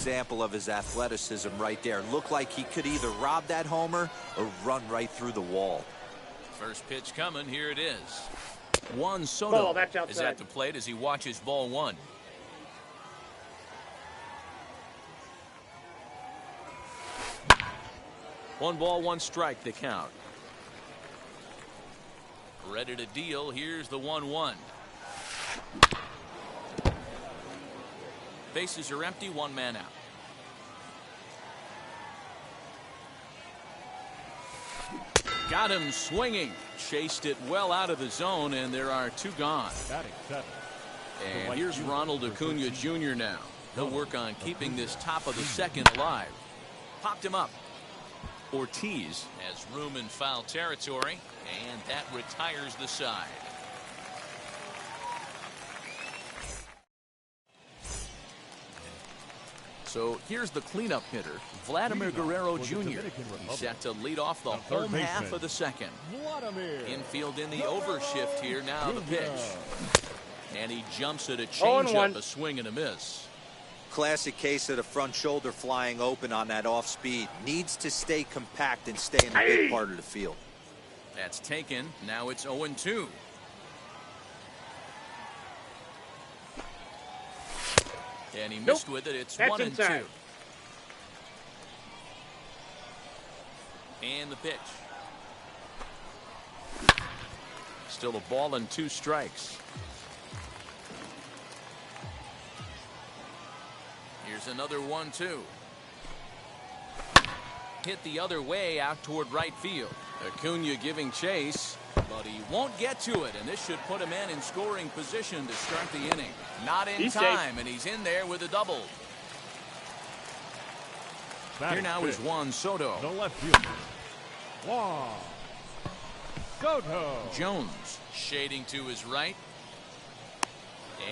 example of his athleticism right there. Looked like he could either rob that homer or run right through the wall. First pitch coming. Here it is. Juan Soto is at the plate as he watches ball one. One ball, one strike, the count. Ready to deal. Here's the 1-1. Bases are empty, one man out. Got him swinging. Chased it well out of the zone, and there are two gone. And here's Ronald Acuna Jr. now. He'll work on keeping this top of the second alive. Popped him up. Ortiz has room in foul territory, and that retires the side. So here's the cleanup hitter, Vladimir Guerrero Jr. He's set to lead off the home half of the second. Infield in the overshift here. Now the pitch. And he jumps at a changeup, a swing and a miss. Classic case of the front shoulder flying open on that off speed. Needs to stay compact and stay in the big part of the field. That's taken. Now it's 0-2. And he missed with it. It's 1-2. And the pitch. Still a ball and two strikes. Here's another 1-2. Hit the other way out toward right field. Acuna giving chase, but he won't get to it, and this should put him in scoring position to start the inning. Not in time, and he's in there with a double. Here now is Juan Soto. The left fielder, Juan Soto. Jones shading to his right,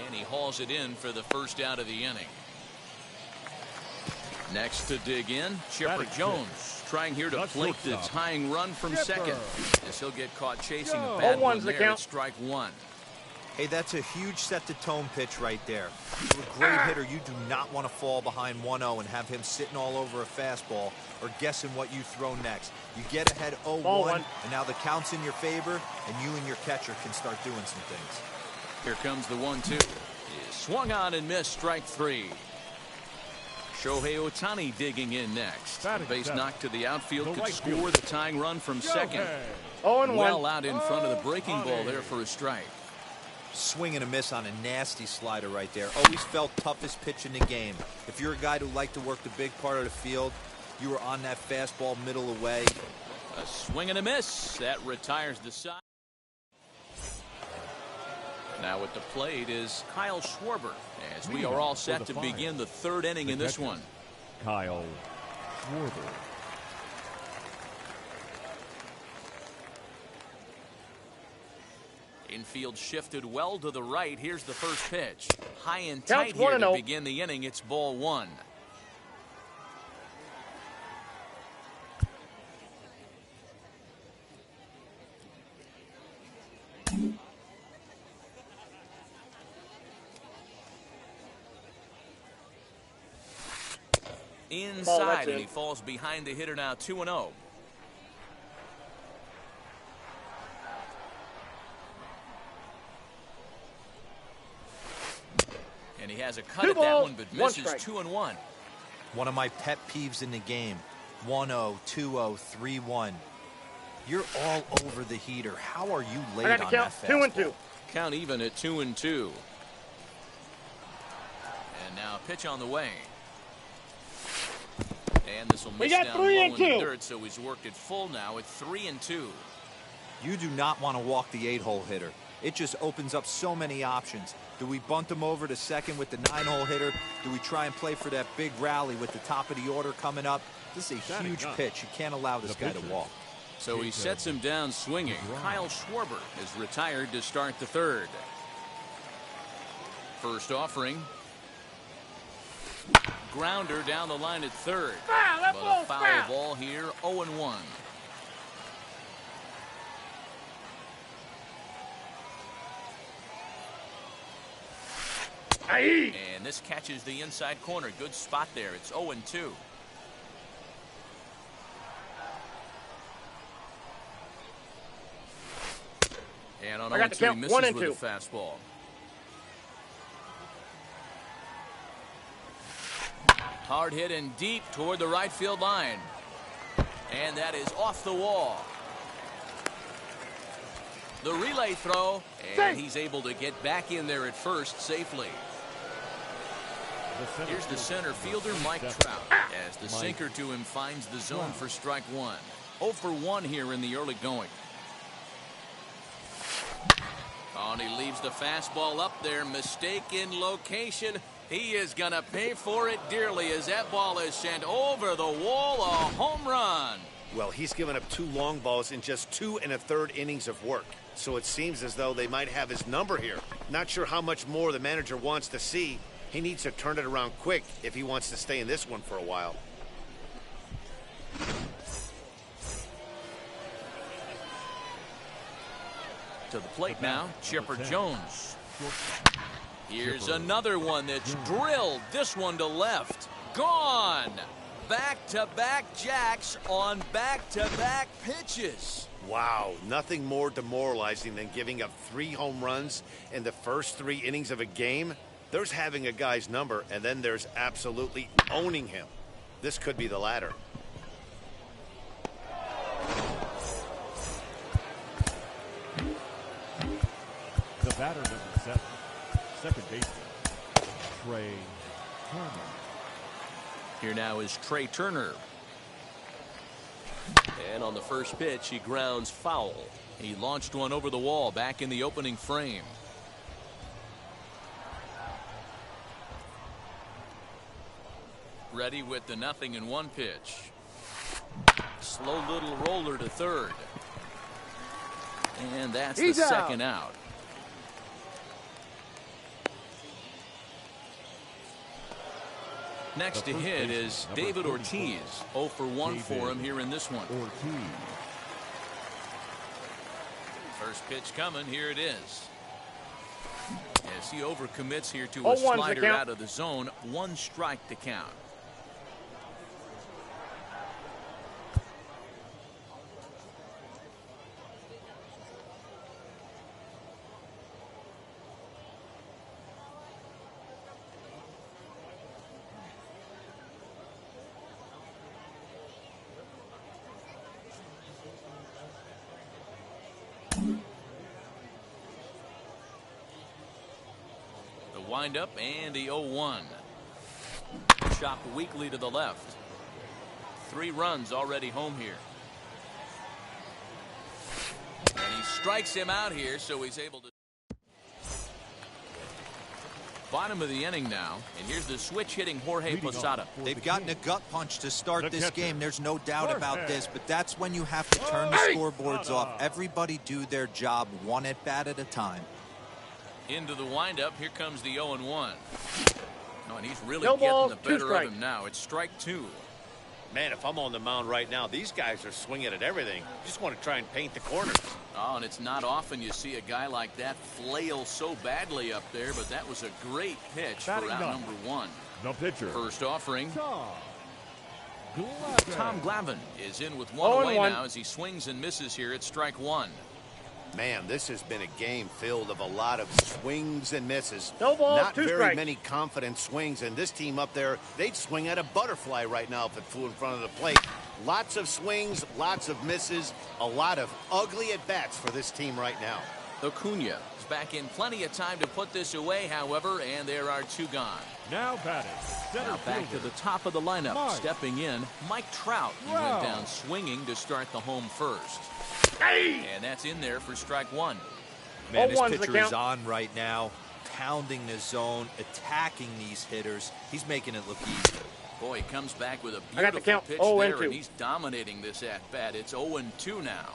and he hauls it in for the first out of the inning. Next to dig in, Chipper Jones trying here to plate the tying run from second. As he'll get caught chasing a bad one there at strike one. Hey, that's a huge set-the-tone pitch right there. You're a great hitter. You do not want to fall behind 1-0 and have him sitting all over a fastball or guessing what you throw next. You get ahead 0-1, and now the count's in your favor, and you and your catcher can start doing some things. Here comes the 1-2. Swung on and missed, strike three. Shohei Ohtani digging in next. Base knock to the outfield could score the tying run from second. Well out in front of the breaking ball there for a strike. Swing and a miss on a nasty slider right there. Always felt toughest pitch in the game. If you're a guy who liked to work the big part of the field, you were on that fastball middle away. A swing and a miss. That retires the side. Now at the plate is Kyle Schwarber, as we are all set to begin the third inning in this one. Kyle Schwarber. Infield shifted well to the right. Here's the first pitch. High and tight here to begin the inning. It's ball one. Inside, and he falls behind the hitter now, 2-0. And he has a cut at that one, but misses. 2-1. One of my pet peeves in the game. 1-0, 2-0, 3-1. You're all over the heater. How are you late on that fastball? 2-2. Count even at 2-2. And now pitch on the way. And this will miss down low in the dirt, so he's worked it full now at 3-2. You do not want to walk the 8-hole hitter. It just opens up so many options. Do we bunt him over to second with the 9-hole hitter? Do we try and play for that big rally with the top of the order coming up? This is a huge pitch. You can't allow this guy to walk. So he sets him down swinging. Kyle Schwarber is retired to start the third. First offering. Grounder down the line at third. But a foul ball here, 0-1. And this catches the inside corner. Good spot there. It's 0-2. And on 0-2, he misses with a fastball. Hard hit and deep toward the right field line. And that is off the wall. The relay throw, and he's able to get back in there at first safely. Here's the center fielder, Mike Trout, as the sinker to him finds the zone for strike one. 0 for 1 here in the early going. Oh, and he leaves the fastball up there. Mistake in location. He is going to pay for it dearly as that ball is sent over the wall. A home run. Well, he's given up 2 long balls in just 2 1/3 innings of work. So it seems as though they might have his number here. Not sure how much more the manager wants to see. He needs to turn it around quick if he wants to stay in this one for a while. To the plate now, Chipper Jones. Here's another one that's drilled. This one to left. Gone. Back-to-back jacks on back-to-back pitches. Wow, nothing more demoralizing than giving up 3 home runs in the first 3 innings of a game. There's having a guy's number, and then there's absolutely owning him. This could be the latter. The batter, number 7, second baseman, Trey Turner. Here now is Trey Turner. And on the first pitch, he grounds foul. He launched one over the wall back in the opening frame. Ready with the 0-1 pitch. Slow little roller to third. And that's the second out. Next to hit is David Ortiz. 0 for 1 for him here in this one. First pitch coming. Here it is. As he overcommits here to a slider out of the zone. 1 strike to count. Wind up and the 0-1. Chopped weakly to the left. 3 runs already home here. And he strikes him out here, so he's able to. Bottom of the inning now, and here's the switch hitting Jorge Posada. They've gotten a gut punch to start this game. There's no doubt about this, but that's when you have to turn the scoreboards off. Everybody do their job 1 at bat at a time. Into the windup. Here comes the 0-1. No, and he's really getting the better of him now. It's strike 2. Man, if I'm on the mound right now, these guys are swinging at everything. Just want to try and paint the corners. Oh, and it's not often you see a guy like that flail so badly up there, but that was a great pitch for out number 1. The pitcher. First offering. Tom Glavine is in with 1 away now as he swings and misses here at strike 1. Man, this has been a game filled of a lot of swings and misses. No ball, not 2 very strikes. many confident swings, and this team up there, they'd swing at a butterfly right now if it flew in front of the plate. Lots of swings, lots of misses, a lot of ugly at-bats for this team right now. Acuna is back in plenty of time to put this away, however, and there are 2 gone. Now batting. Now back to the top of the lineup. Stepping in, Mike Trout. He went down swinging to start the home first. And that's in there for strike 1. Man, this pitcher is on right now, pounding the zone, attacking these hitters. He's making it look easy. Boy, he comes back with a beautiful pitch there, and he's dominating this at-bat. It's 0-2 now.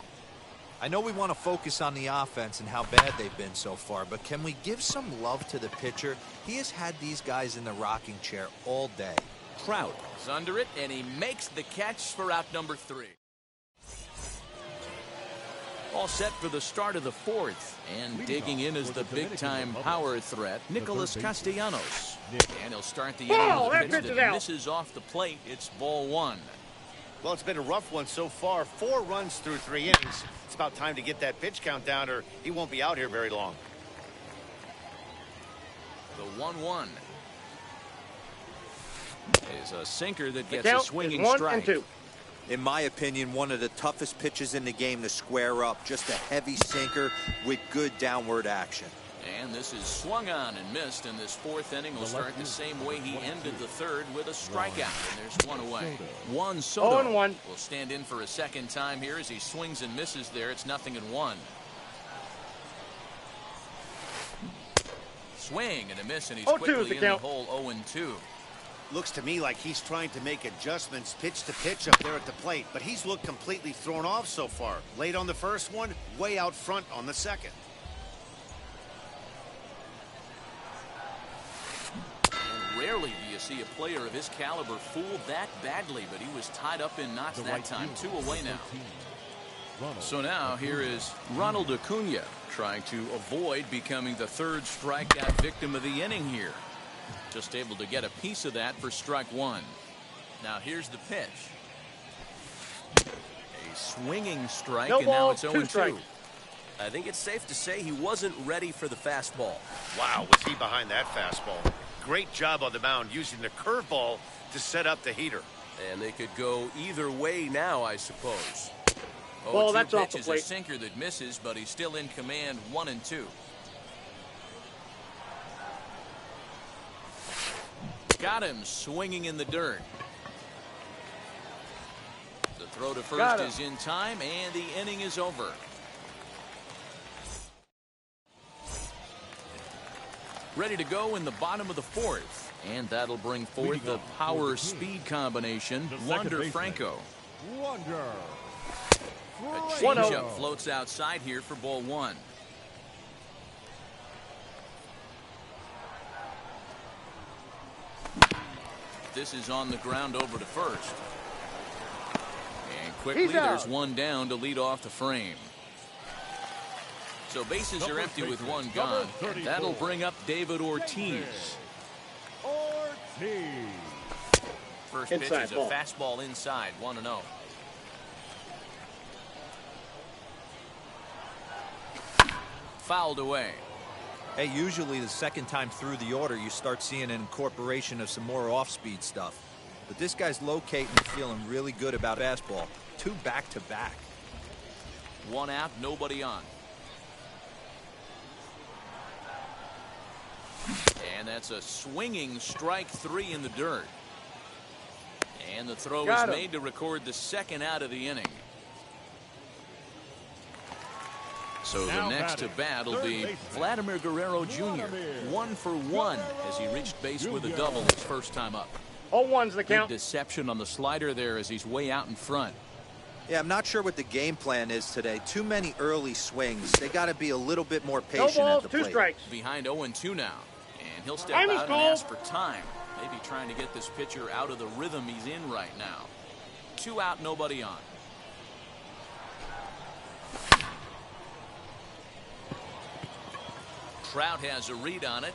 I know we want to focus on the offense and how bad they've been so far, but can we give some love to the pitcher? He has had these guys in the rocking chair all day. Trout is under it, and he makes the catch for out number 3. All set for the start of the fourth. And digging in is the big-time power threat, Nicholas Castellanos. And he'll start the inning with a pitch that misses off the plate. It's ball one. Well, it's been a rough one so far. 4 runs through 3 innings. It's about time to get that pitch count down, or he won't be out here very long. The 1-1 is a sinker that gets a swinging strike. In my opinion, one of the toughest pitches in the game to square up. Just a heavy sinker with good downward action. And this is swung on and missed, and this fourth inning will start the same way he ended the third, with a strikeout. And there's one away. Juan Soto will stand in for a second time here as he swings and misses there. It's 0-1. Swing and a miss, and he's quickly in the hole. 0-2. Looks to me like he's trying to make adjustments pitch to pitch up there at the plate, but he's looked completely thrown off so far. Late on the first one, way out front on the second. And rarely do you see a player of his caliber fooled that badly, but he was tied up in knots that time. 2 away now. So now here is Ronald Acuna trying to avoid becoming the third strikeout victim of the inning here. Just able to get a piece of that for strike one. Now here's the pitch. A swinging strike, and now it's 0-2. I think it's safe to say he wasn't ready for the fastball. Wow, was he behind that fastball. Great job on the mound using the curveball to set up the heater. And they could go either way now, I suppose. Well, that's off the plate. A sinker that misses, but he's still in command. 1-2. Got him swinging in the dirt. The throw to first is in time, and the inning is over. Ready to go in the bottom of the fourth, and that'll bring forth the power-speed combination, Wander Franco. A changeup floats outside here for ball one. This is on the ground over to first. And quickly there's one down to lead off the frame. So bases are empty with one gone. And that'll bring up David Ortiz. First pitch is a fastball inside. 1-0. Fouled away. Hey, usually the second time through the order, you start seeing an incorporation of some more off-speed stuff. But this guy's locating and feeling really good about fastball. 2 back-to-back. 1 out, nobody on. And that's a swinging strike 3 in the dirt. And the throw is made to record the second out of the inning. So the next to bat will be Vladimir Guerrero Jr. 1 for 1 as he reached base with a double his first time up. 0-1's the count. Big deception on the slider there as he's way out in front. Yeah, I'm not sure what the game plan is today. Too many early swings. They got to be a little bit more patient at the plate. 2 strikes. Behind 0-2 now. And he'll step out and ask for time. Maybe trying to get this pitcher out of the rhythm he's in right now. 2 out, nobody on. Trout has a read on it.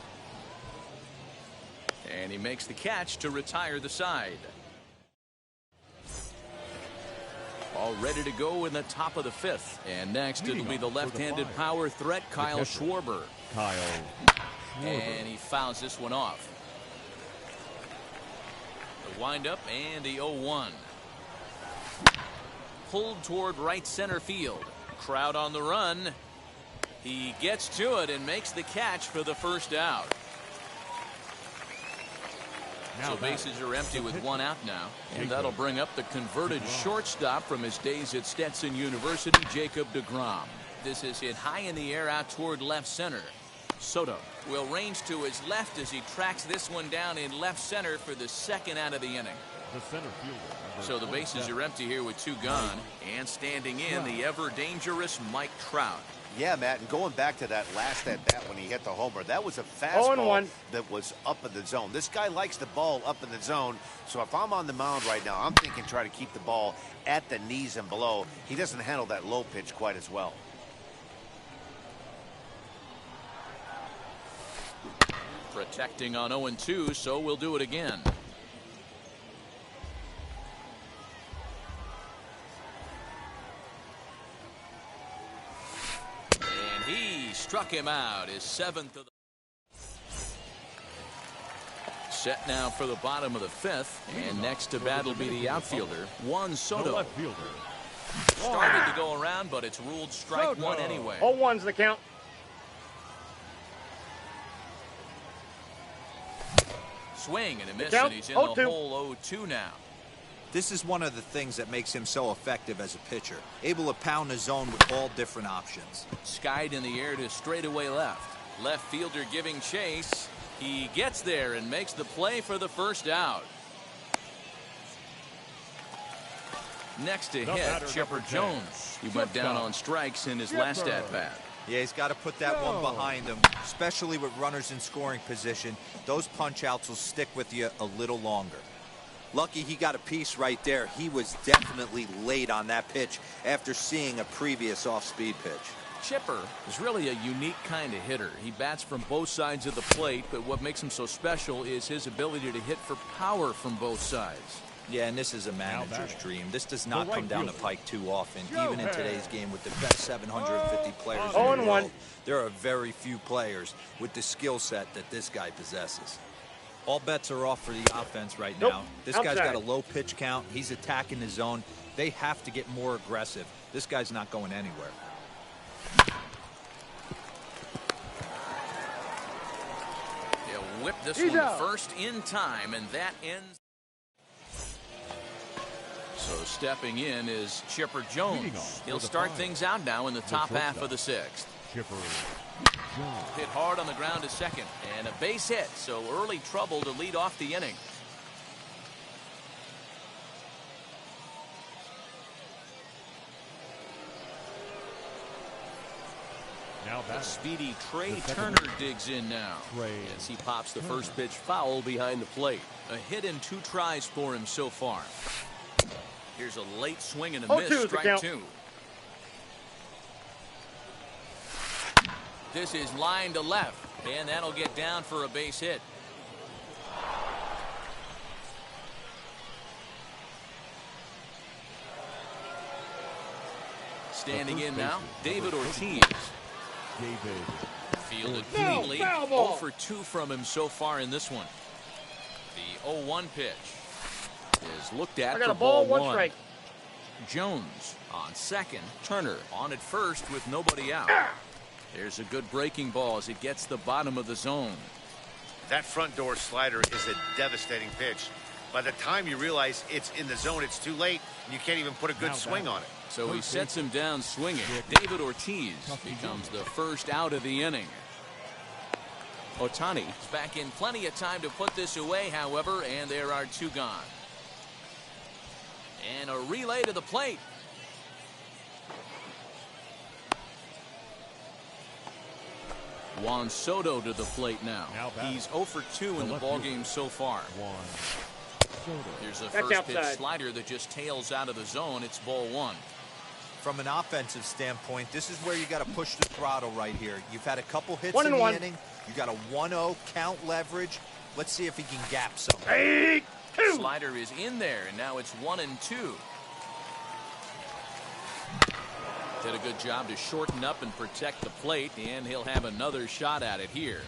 And he makes the catch to retire the side. All ready to go in the top of the 5th. And next it'll be the left-handed power threat, Kyle Schwarber. And he fouls this one off. The windup and the 0-1. Pulled toward right center field. Crowd on the run. He gets to it and makes the catch for the first out. So bases are empty with 1 out now. And that'll bring up the converted shortstop from his days at Stetson University, Jacob deGrom. This is hit high in the air out toward left center. Soto will range to his left as he tracks this one down in left center for the second out of the inning. So the bases are empty here with 2 gone. And standing in, the ever-dangerous Mike Trout. Yeah, Matt, and going back to that last at-bat when he hit the homer, that was a fastball that was up in the zone. This guy likes the ball up in the zone, so if I'm on the mound right now, I'm thinking try to keep the ball at the knees and below. He doesn't handle that low pitch quite as well. Protecting on 0-2, so we'll do it again. And he struck him out, his 7th of the... Set now for the bottom of the 5th, and next to bat will be the outfielder, Juan Soto. The left fielder. Started to go around, but it's ruled strike one anyway. 0-1's the count. Swing and a miss, and he's in the hole 0-2 now. This is one of the things that makes him so effective as a pitcher, able to pound the zone with all different options. Skied in the air to straightaway left. Left fielder giving chase. He gets there and makes the play for the first out. Next to hit, Chipper Jones. He went down on strikes in his last at-bat. Yeah, he's got to put that one behind him, especially with runners in scoring position. Those punch-outs will stick with you a little longer. Lucky he got a piece right there. He was definitely late on that pitch after seeing a previous off-speed pitch. Chipper is really a unique kind of hitter. He bats from both sides of the plate, but what makes him so special is his ability to hit for power from both sides. Yeah, and this is a manager's dream. This does not come down the pike too often. Even in today's game with the best 750 players in the world, there are very few players with the skill set that this guy possesses. All bets are off for the offense right now. This guy's got a low pitch count. He's attacking the zone. They have to get more aggressive. This guy's not going anywhere. He'll whip this one to first in time, and that ends. So stepping in is Chipper Jones. He'll start things out now in the top half of the 6th. Chipper Jones. Hit hard on the ground to second, and a base hit, so early trouble to lead off the inning. Now The batter. speedy Trey The second Turner digs in now Trey as he pops the Turner. first pitch foul behind the plate. A hit and 2 tries for him so far. Here's a late swing and a miss, strike 2. This is line to left, and that'll get down for a base hit. Standing in now, David Ortiz. David. Fielded cleanly. 0 for 2 from him so far in this one. The 0-1 pitch is looked at for ball 1. Strike. Jones on second. Turner on at first with nobody out. There's a good breaking ball as it gets the bottom of the zone. That front door slider is a devastating pitch. By the time you realize it's in the zone, it's too late, and you can't even put a good swing on it. So he sets him down swinging. David Ortiz becomes the first out of the inning. Ohtani is back in plenty of time to put this away, however, and there are 2 gone. And a relay to the plate. Juan Soto to the plate now. He's 0 for 2 in the ballgame so far. Here's a first pitch slider that just tails out of the zone. It's ball 1. From an offensive standpoint, this is where you got to push the throttle right here. You've had a couple hits in the inning. You got a 1-0 count leverage. Let's see if he can gap something. Slider is in there, and now it's 1-2. Did a good job to shorten up and protect the plate, and he'll have another shot at it here.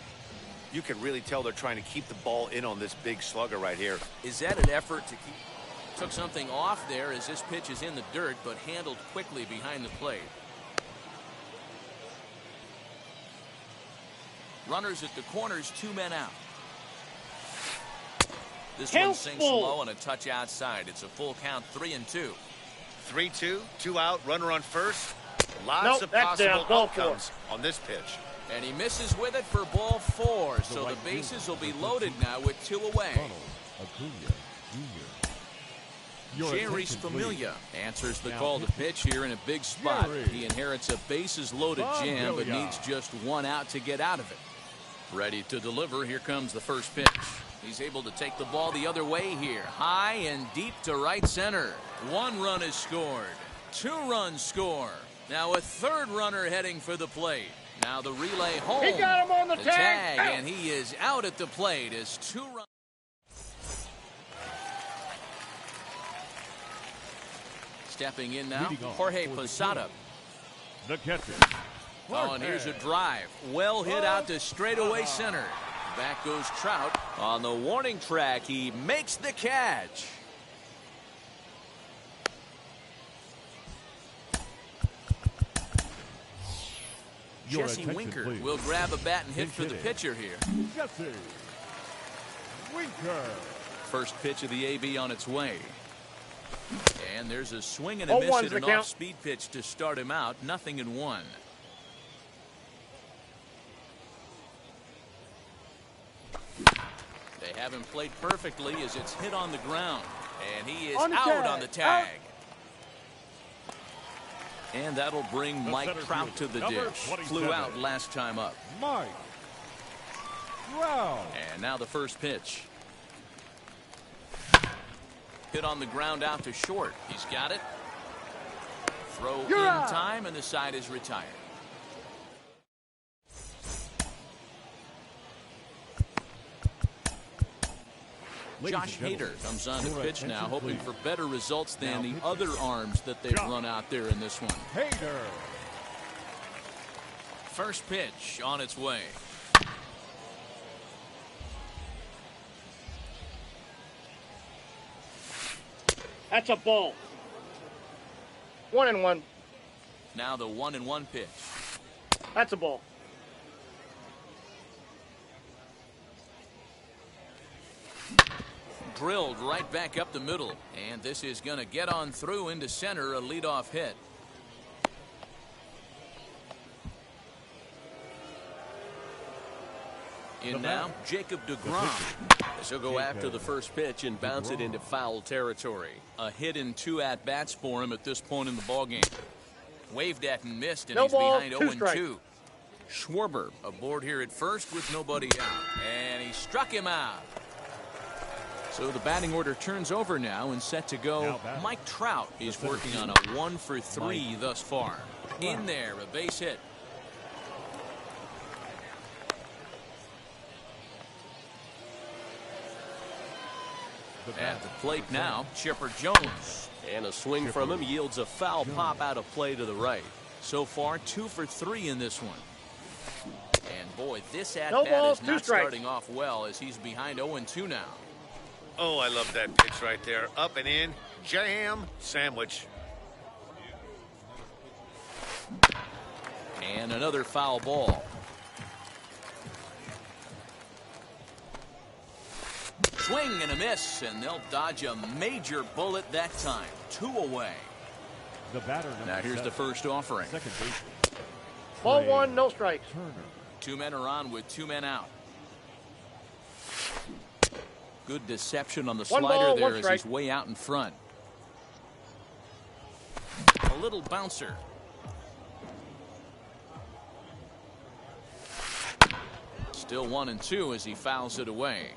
You can really tell they're trying to keep the ball in on this big slugger right here. Is that an effort to keep? Took something off there as this pitch is in the dirt, but handled quickly behind the plate. Runners at the corners, 2 men out. This one sinks low and a touch outside. It's a full count, 3-2. 3-2, 2 out, runner on first. Lots of possible outcomes on this pitch. And he misses with it for ball 4. So the bases will be loaded now with 2 away. Jerry Familia answers the call to pitch here in a big spot. He inherits a bases loaded jam, but needs just 1 out to get out of it. Ready to deliver. Here comes the first pitch. He's able to take the ball the other way here. High and deep to right center. 1 run is scored. 2 runs score. Now a 3rd runner heading for the plate. Now the relay home. He got him on the tag, and he is out at the plate as 2 runs. Stepping in now, Jorge Posada. The catcher. Oh, and here's a drive. Well hit out to straightaway center. Back goes Trout. On the warning track, he makes the catch. Jesse Winker will grab a bat and hit for the pitcher here. Jesse Winker. First pitch of the AB on its way. And there's a swing and a miss at an off-speed pitch to start him out. 0-1. They have him played perfectly as it's hit on the ground. And he is out on the tag. And that'll bring Mike Trout to the dish. Flew out last time up. Mike Trout. And now the first pitch. Hit on the ground out to short. He's got it. Throw in time, and the side is retired. Josh Hader comes on to pitch now, hoping for better results than the other arms that they've run out there in this one. Hader. First pitch on its way. That's a ball. 1-1. Now the 1-1 pitch. That's a ball. Drilled right back up the middle. And this is going to get on through into center, a leadoff hit. In now, Jacob deGrom. This will go after the first pitch and bounce it into foul territory. A hit in 2 at-bats for him at this point in the ballgame. Waved at and missed, and he's behind 0-2. Schwarber aboard here at first with nobody out. And he struck him out. So the batting order turns over now and set to go. Mike Trout is working on a 1-for-3 thus far. In there, a base hit. At the plate now, Chipper Jones. And a swing from him yields a foul pop out of play to the right. So far, 2 for 3 in this one. And boy, this at-bat is not starting off well as he's behind 0-2 now. Oh, I love that pitch right there. Up and in, jam, sandwich. And another foul ball. Swing and a miss, and they'll dodge a major bullet that time. 2 away. The batter now here's the first offering. Second base. Ball 1, no strikes. 2 men are on with 2 men out. Good deception on the slider there as he's way out in front. A little bouncer. Still 1-2 as he fouls it away.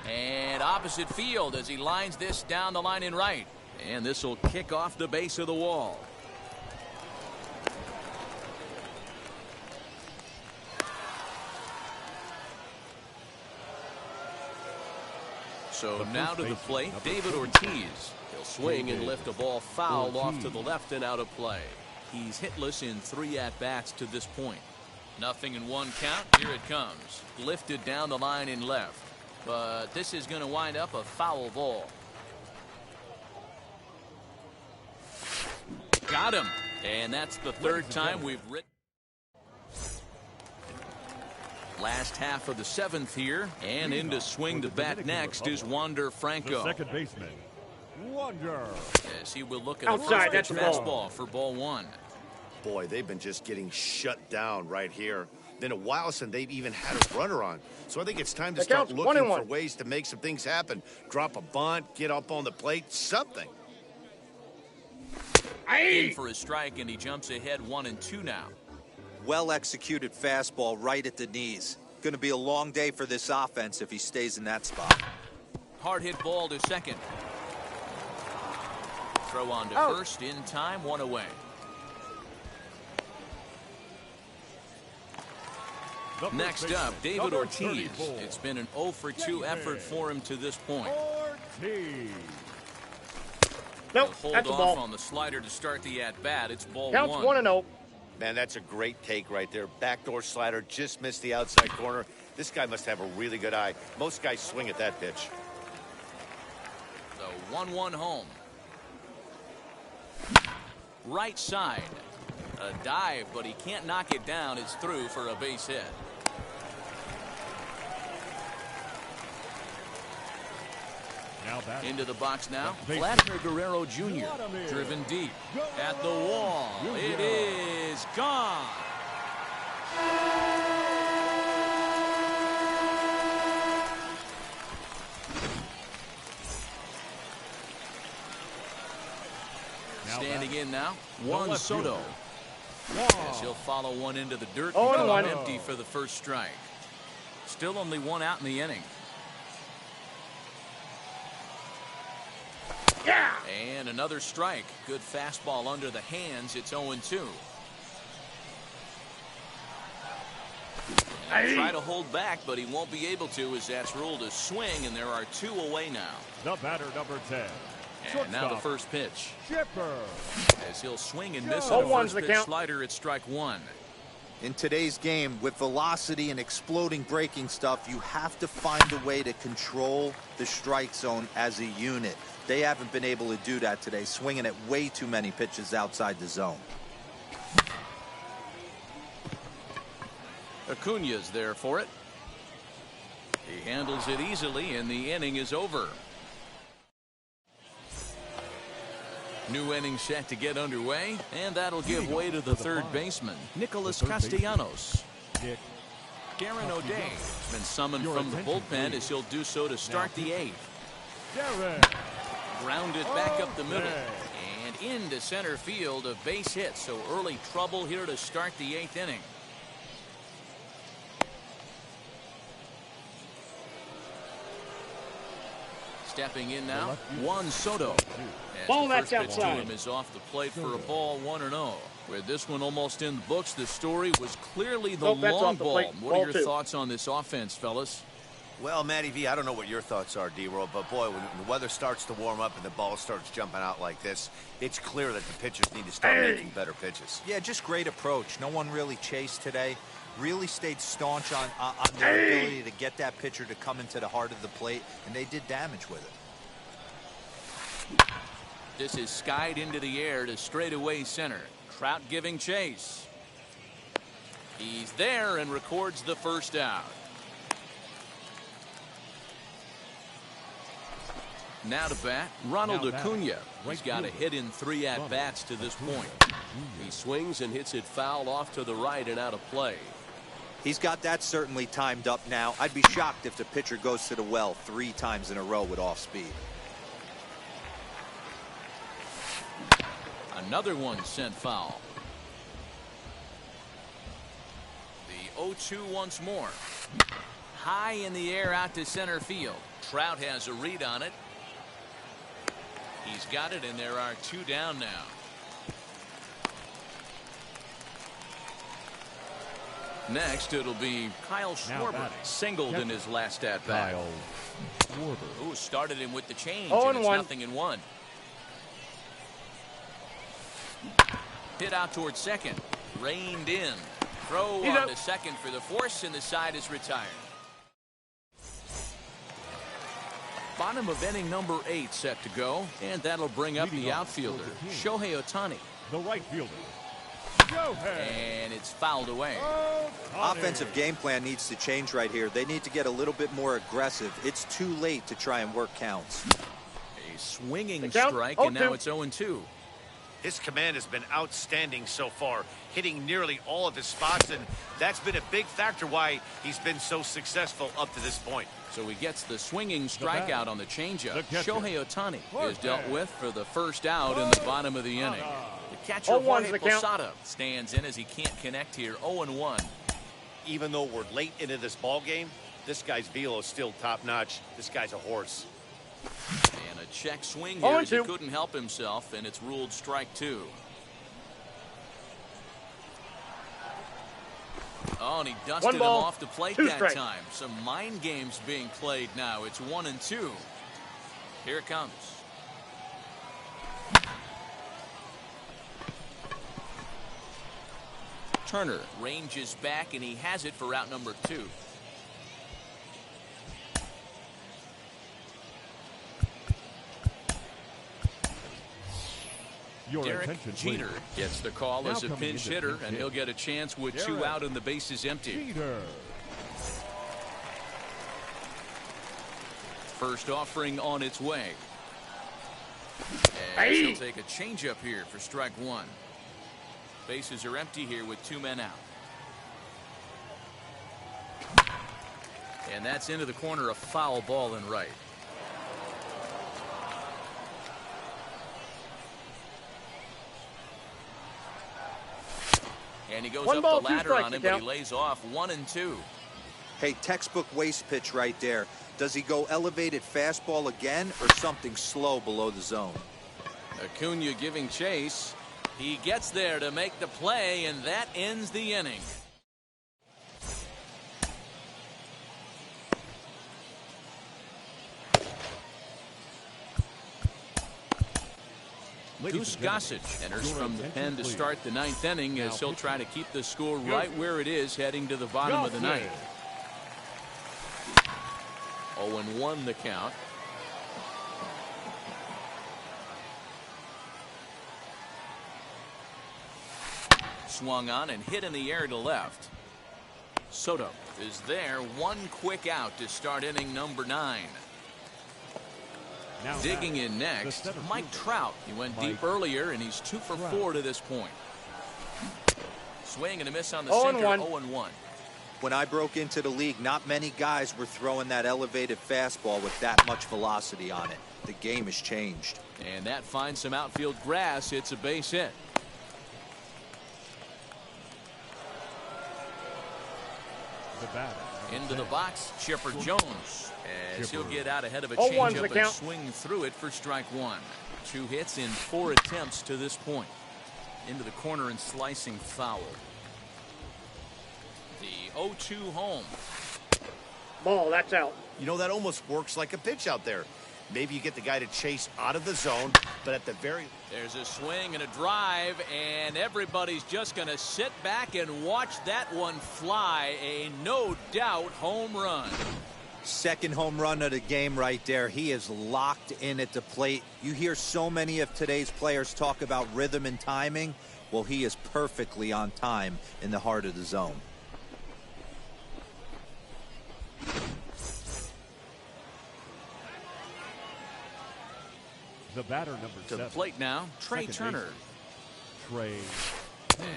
And opposite field as he lines this down the line in right. And this will kick off the base of the wall. So now to the plate, David Ortiz. He'll swing and lift a ball foul off to the left and out of play. He's hitless in 3 at-bats to this point. 0-1 count. Here it comes. Lifted down the line in left. But this is going to wind up a foul ball. Got him. And that's the 3rd time we've written. Last half of the 7th here, and in to swing the bat next is Wander Franco. The second baseman, Wander. As he will look at a first pitch fastball for ball 1. Boy, they've been just getting shut down right here. Then a while since they've even had a runner on. So I think it's time to start looking for ways to make some things happen. Drop a bunt, get up on the plate, something. In for a strike, and he jumps ahead 1-2 now. Well-executed fastball right at the knees. Going to be a long day for this offense if he stays in that spot. Hard hit ball to second. Throw on to first in time, 1 away. Next up, David Ortiz. It's been an 0 for 2 effort for him to this point. Ortiz. Nope, He'll that's a hold off ball. on the slider to start the at-bat. It's ball Counts 1. 1-0. Man, that's a great take right there. Backdoor slider, just missed the outside corner. This guy must have a really good eye. Most guys swing at that pitch. The 1-1 home. Right side. A dive, but he can't knock it down. It's through for a base hit. Now batting. Into the box now. The Vladimir Guerrero Jr. Vladimir driven deep Guerrero at the wall. Jr. It is gone. Standing in now, Juan left Soto. fielder. Yes, he'll follow one into the dirt. 0-1. Empty for the first strike. Still only one out in the inning. Yeah! And another strike. Good fastball under the hands. It's 0-2. And try to hold back, but he won't be able to as that's ruled a swing, and there are 2 away now. The batter, number 10. And now the Shortstop. first pitch. Chipper. As he'll swing and miss Oh, on a one's first the pitch count. slider at strike 1. In today's game, with velocity and exploding breaking stuff, you have to find a way to control the strike zone as a unit. They haven't been able to do that today, swinging at way too many pitches outside the zone. Acuna's there for it. He handles it easily, and the inning is over. New inning set to get underway, and that'll give way to the third baseman, Nicholas Castellanos. Nick. Garen O'Day has been summoned Your from the attention, bullpen please. as he'll do so to start the 8th. Darren. Grounded back up the middle Okay. and into center field. A base hit, so early trouble here to start the 8th inning. Stepping in now, Juan Soto. As Ball, the that's first pitch to outside. him is off the plate for a ball, 1-0. With this one almost in the books, the story was clearly the Nope, that's long off the ball. plate. What Ball are your 2. thoughts on this offense, fellas? Well, Matty V, I don't know what your thoughts are, D-Roll, but boy, when the weather starts to warm up and the ball starts jumping out like this, it's clear that the pitchers need to start making better pitches. Yeah, just great approach. No one really chased today. Really stayed staunch on their ability to get that pitcher to come into the heart of the plate, and they did damage with it. This is skied into the air to straightaway center. Trout giving chase. He's there and records the first out. Now to bat, Ronald Now batting, Acuna. He's right got a fielder, hit in 3 at-bats to this point. He swings and hits it foul off to the right and out of play. He's got that certainly timed up now. I'd be shocked if the pitcher goes to the well 3 times in a row with off speed. Another one sent foul. The 0-2 once more. High in the air out to center field. Trout has a read on it. He's got it, and there are 2 down now. Next, it'll be Kyle Schwarber. batting. Singled in his last at-bat. Kyle Schwarber. Who started him with the change, 0-1. and it's 0-1. Hit out towards second. Reined in. Throw He's on out. to second for the force, and the side is retired. Bottom of inning number 8 set to go, and that'll bring up Leading the off outfielder, for the team. Shohei Ohtani. The right fielder. Shohei. And it's fouled away. Ohtani. Offensive game plan needs to change right here. They need to get a little bit more aggressive. It's too late to try and work counts. A swinging The count, strike, and now 0-2. it's 0-2. His command has been outstanding so far, hitting nearly all of his spots, and that's been a big factor why he's been so successful up to this point. So he gets the swinging strikeout on the changeup. The catcher. Shohei Ohtani is Jorge. dealt with for the first out in the bottom of the inning. The catcher, 0-1's Jorge the count. Posada, stands in as he can't connect here. 0-1. Even though we're late into this ball game, this guy's velo is still top-notch. This guy's a horse. And a check swing here as he 0-2. couldn't help himself, and it's ruled strike 2. Oh, and he dusted him ball, off the plate two that strikes. time. Some mind games being played now. It's 1-2. Here it comes. Turner ranges back, and he has it for out number 2. Your Derek attention, Jeter please. gets the call Now as a coming pinch into hitter, pinch and hit. he'll get a chance with 2 Derek out and the bases empty. Jeter. First offering on its way. And Hey. he'll take a changeup here for strike 1. Bases are empty here with 2 men out. And that's into the corner, a foul ball in right. And he goes One up ball, the two ladder strikes, on him, the but he count. lays off 1-2. Hey, textbook waste pitch right there. Does he go elevated fastball again or something slow below the zone? Acuna giving chase. He gets there to make the play, and that ends the inning. Goose Gossage enters from the pen to start the 9th inning as he'll try to keep the score right where it is heading to the bottom of the 9th. 0-1 the count. Swung on and hit in the air to left. Soto is there. One quick out to start inning number 9. Now Digging back, in the next, center Mike fielder, Trout. He went Mike deep earlier, and he's 2 for 4 to this point. Swing and a miss on the 0-1. sinker, 0-1. When I broke into the league, not many guys were throwing that elevated fastball with that much velocity on it. The game has changed. And that finds some outfield grass. It's a base hit. The batter. Into the box, Chipper Jones. As he'll get out ahead of a 0-1's the changeup and count. swing through it for strike 1. 2 hits in 4 attempts to this point. Into the corner and slicing foul. The 0-2 home. Ball, that's out. You know, that almost works like a pitch out there. Maybe you get the guy to chase out of the zone, but at the very... There's a swing and a drive, and everybody's just going to sit back and watch that one fly. A no-doubt home run. Second home run of the game right there. He is locked in at the plate. You hear so many of today's players talk about rhythm and timing. Well, he is perfectly on time in the heart of the zone. The batter number To the 7. plate now, Trey Second Turner. Trey.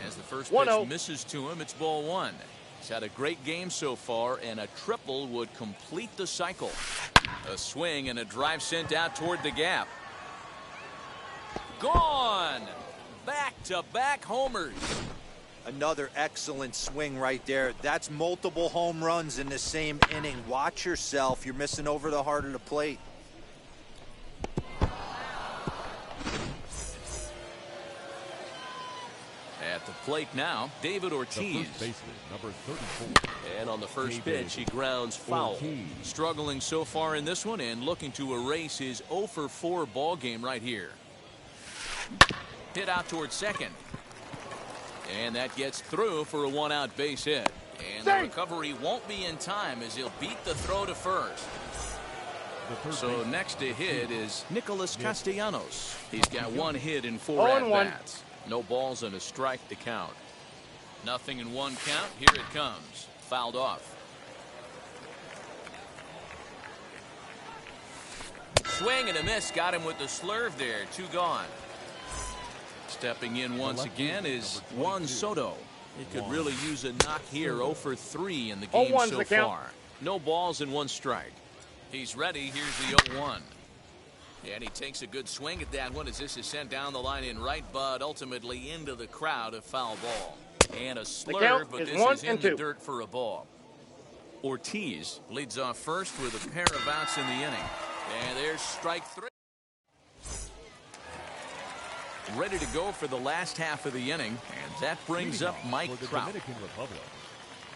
As the first 1-0. pitch misses to him, it's ball 1. He's had a great game so far, and a triple would complete the cycle. A swing and a drive sent out toward the gap. Gone! Back-to-back homers. Another excellent swing right there. That's multiple home runs in the same inning. Watch yourself. You're missing over the heart of the plate. At the plate now, David The Ortiz. first baseman, number 34. And on the first David pitch, he grounds foul. Ortiz. Struggling so far in this one and looking to erase his 0 for 4 ball game right here. Hit out towards second. And that gets through for a 1-out base hit. And the recovery won't be in time as he'll beat the throw to first. The third So baseman, next to hit is Nicholas Castellanos. He's got 1 hit in 4 0-1. at-bats. No balls and a strike to count. Nothing in 1 count. Here it comes. Fouled off. Swing and a miss. Got him with the slurve there. 2 gone. Stepping in once again is Juan Soto. He could really use a knock here. 0 for 3 in the game 0-1's so the count. far. No balls and 1 strike. He's ready. Here's the 0-1. And he takes a good swing at that one as this is sent down the line in right, but ultimately into the crowd, a foul ball. And a slurve, count but is this 1 is in and the 2. dirt for a ball. Ortiz leads off first with a pair of outs in the inning. And there's strike 3. Ready to go for the last half of the inning, and that brings up Mike for the Trout. Dominican Republic.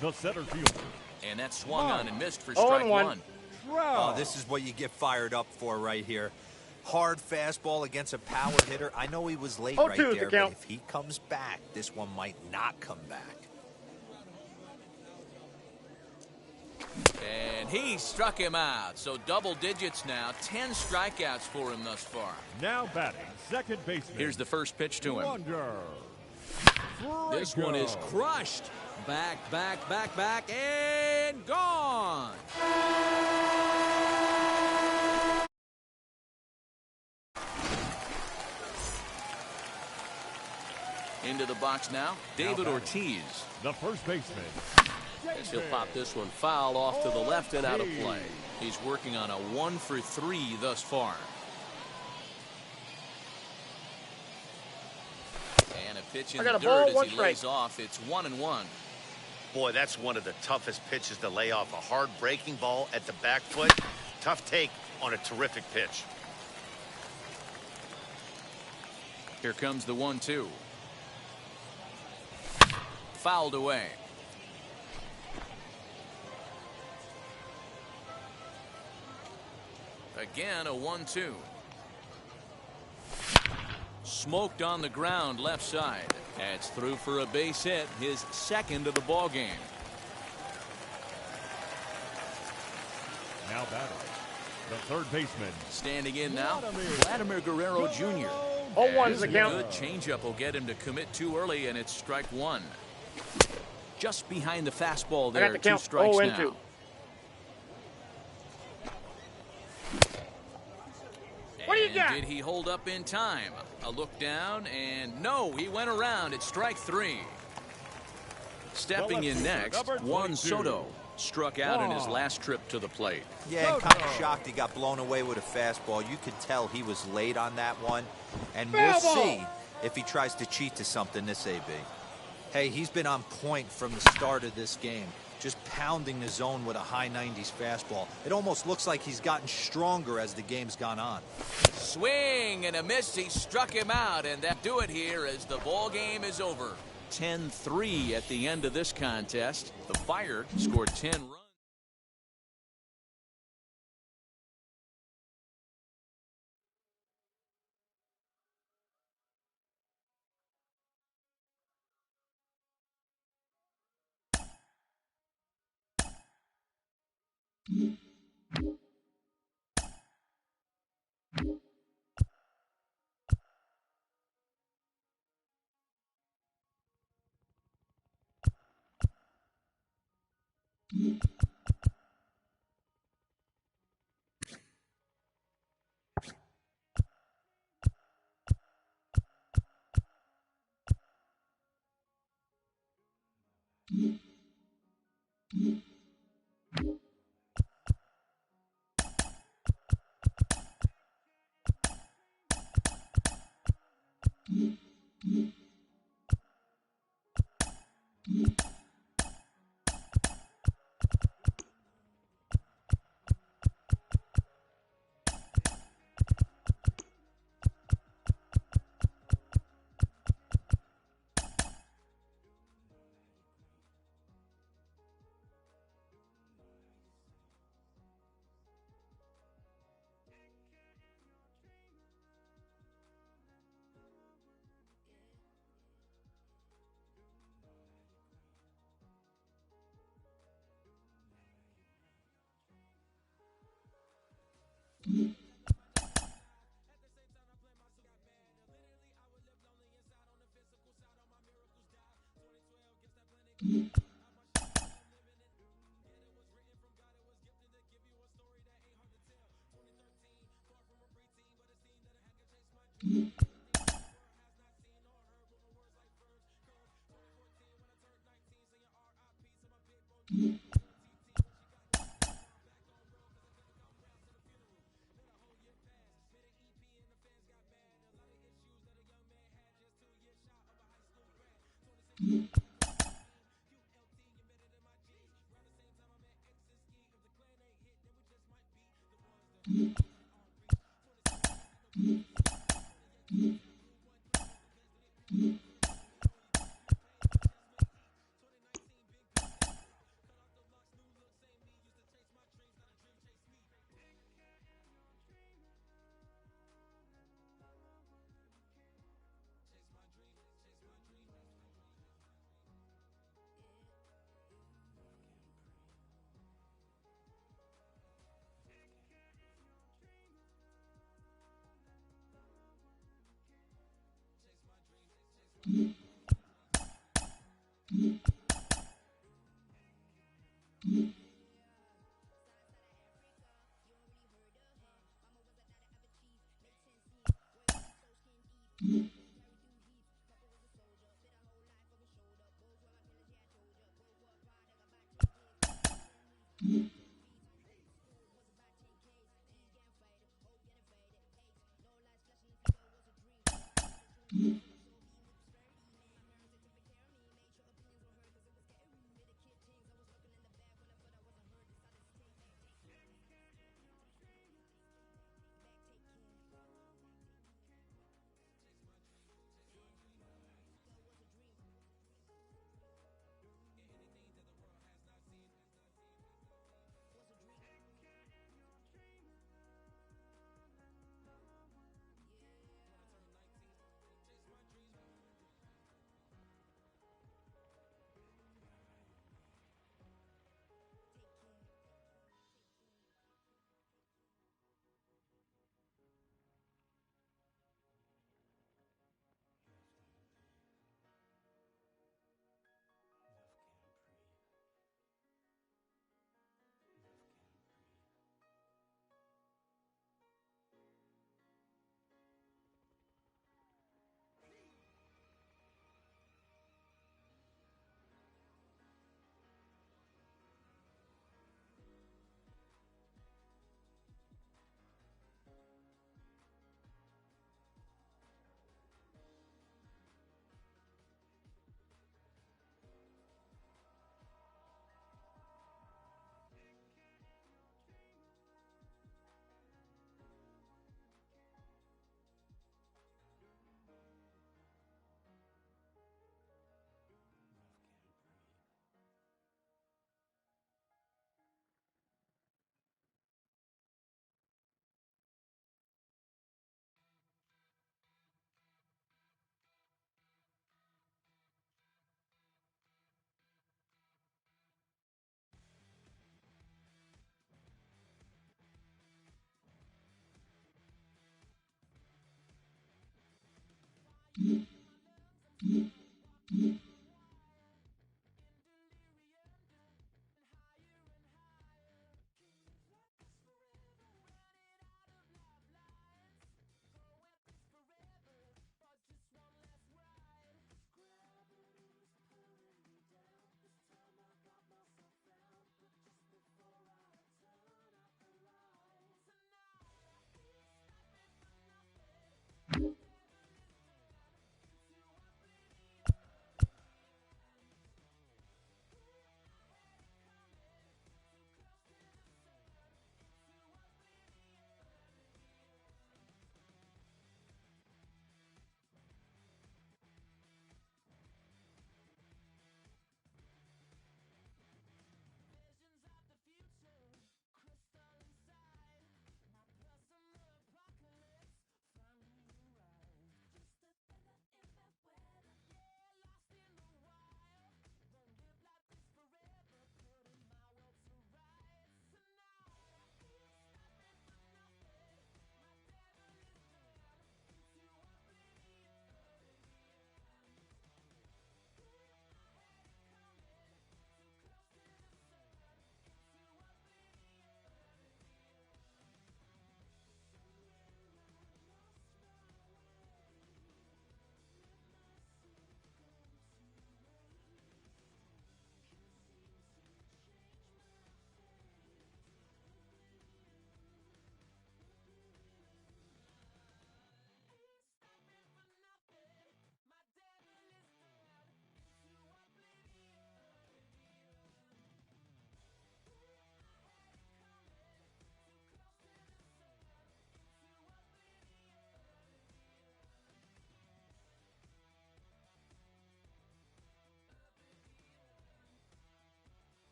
the center fielder. And that swung on and missed for 0-1. strike one. Oh, this is what you get fired up for right here. Hard fastball against a power hitter. I know he was late right 0-2 is the there, count. but if he comes back, this one might not come back. And he struck him out. So double digits now. 10 strikeouts for him thus far. Now batting, second baseman. Here's the first pitch to him. Wonder. This one is crushed. Back, and gone. Into the box now, David Ortiz. The first baseman. As he'll pop this one foul off to the left and out of play. He's working on a 1-for-3 thus far. And a pitch in I the got a ball, dirt as one he strike. lays off. It's 1-1. Boy, that's one of the toughest pitches to lay off. A hard breaking ball at the back foot. Tough take on a terrific pitch. Here comes the 1-2. Fouled away. Again, a 1-2. Smoked on the ground left side. That's through for a base hit, his second of the ball game. Now batting, the third baseman. Standing in now, Vladimir Guerrero Jr. 0-1 is the A count. good changeup will get him to commit too early, and it's strike one. Just behind the fastball I got there, the 2 count. strikes 0-2. now. What do you And got? did he hold up in time? A look down, and no, he went around. It's strike 3. Stepping in next, Juan 22. Soto. Struck out in his last trip to the plate. Yeah, and kind of shocked he got blown away with a fastball. You could tell he was late on that one. And we'll Foul ball. see if he tries to cheat to something this AB. Hey, he's been on point from the start of this game. Just pounding the zone with a high 90s fastball. It almost looks like he's gotten stronger as the game's gone on. Swing and a miss. He struck him out, and that do it here as the ball game is over. 10-3 at the end of this contest. The Fire scored 10 runs.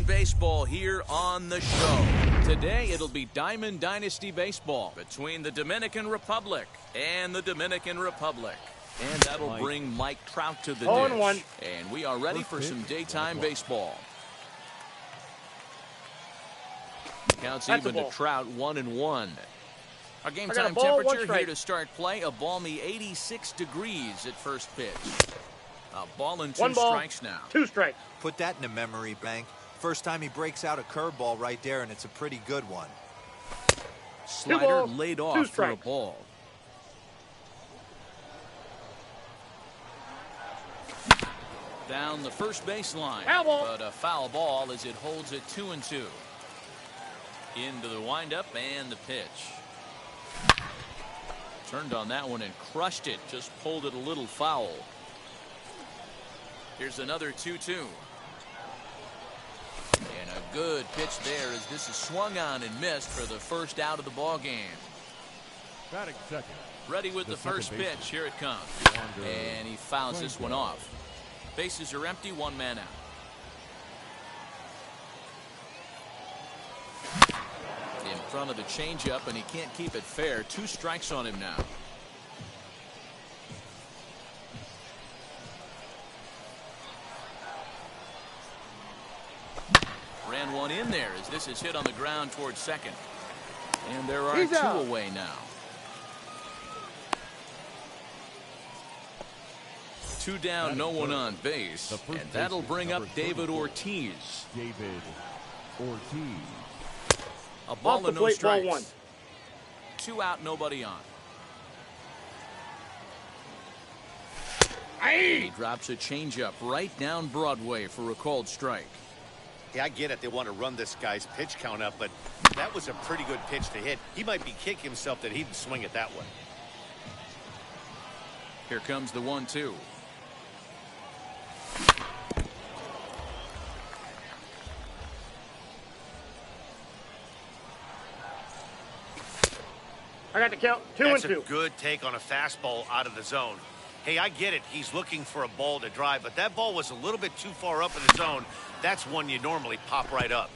fun baseball here on the show. Today it'll be Diamond Dynasty Baseball between the Dominican Republic and the Dominican Republic. And that'll bring Mike Trout to the dish. 0-1. And we are ready for some daytime baseball. Counts even to Trout, 1-1. Our game time temperature here to start play, a balmy 86 degrees at first pitch. A ball and 2 strikes now. 2 strikes. Put that in a memory bank. First time he breaks out a curveball right there, and it's a pretty good one. Slider laid off for a ball. Down the first baseline, but a foul ball as it holds it 2-2. Into the windup and the pitch. Turned on that one and crushed it. Just pulled it a little foul. Here's another 2-2. And a good pitch there as this is swung on and missed for the first out of the ball game. Batting second. Ready with the first pitch. Here it comes. And he fouls this one off. Bases are empty, 1 man out. In front of the changeup, and he can't keep it fair. 2 strikes on him now. Ran one in there as this is hit on the ground towards second. And there are 2 away now. 2 down, no one on base. And that'll bring up David Ortiz. A ball and no strikes. 2 out, nobody on. He drops a changeup right down Broadway for a called strike. Yeah, I get it. They want to run this guy's pitch count up, but that was a pretty good pitch to hit. He might be kicking himself that he didn't swing it that way. Here comes the 1-2. I got the count. 2-2. That's a good take on a fastball out of the zone. Hey, I get it. He's looking for a ball to drive, but that ball was a little bit too far up in the zone. That's one you normally pop right up.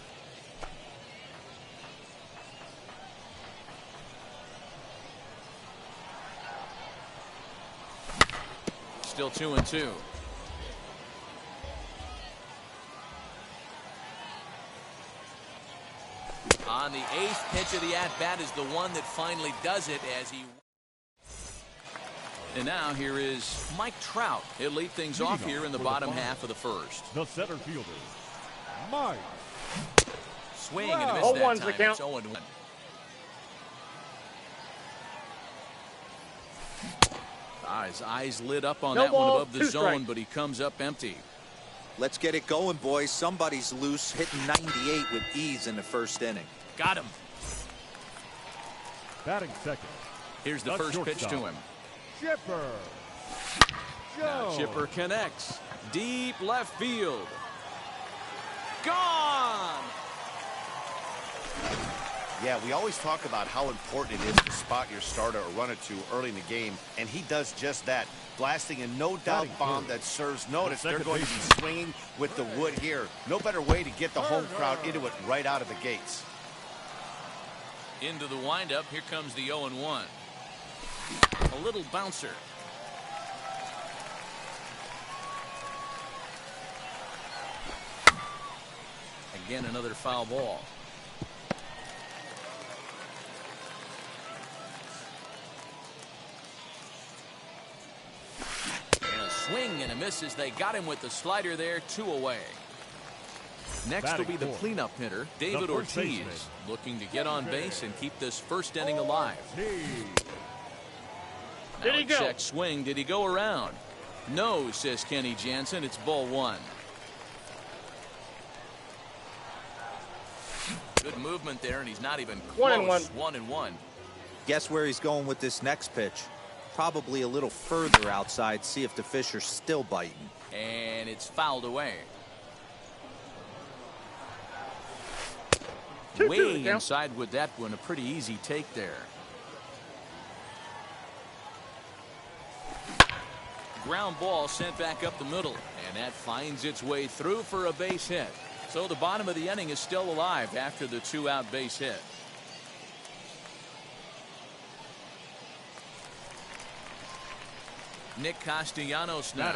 Still 2-2. On the 8th pitch of the at-bat is the one that finally does it as he... And now here is Mike Trout. He'll lead things off here in the bottom half of the first. The center fielder, Mike. Swing and a miss that time. The count. It's 0-1. His eyes lit up on that one above the zone, but he comes up empty. Let's get it going, boys. Somebody's loose, hitting 98 with ease in the first inning. Got him. Batting second. Here's the first pitch to him. Chipper. Now Chipper connects. Deep left field. Gone! Yeah, we always talk about how important it is to spot your starter or run it to early in the game, and he does just that. Blasting a no-doubt bomb that serves notice. They're going to be swinging with the wood here. No better way to get the home crowd into it right out of the gates. Into the windup. Here comes the 0-1. A little bouncer. Again, another foul ball. And a swing and a miss as they got him with the slider there. 2 away. Next will be the cleanup hitter, David Ortiz, looking to get on base and keep this first inning alive. Now a check swing. Did he go around? No, says Kenny Jansen. It's ball 1. Good movement there, and he's not even close. 1-1. Guess where he's going with this next pitch? Probably a little further outside. See if the fish are still biting. And it's fouled away. Way inside with that one. A pretty easy take there. Ground ball sent back up the middle, and that finds its way through for a base hit. So the bottom of the inning is still alive after the 2-out base hit. Nick Castellanos now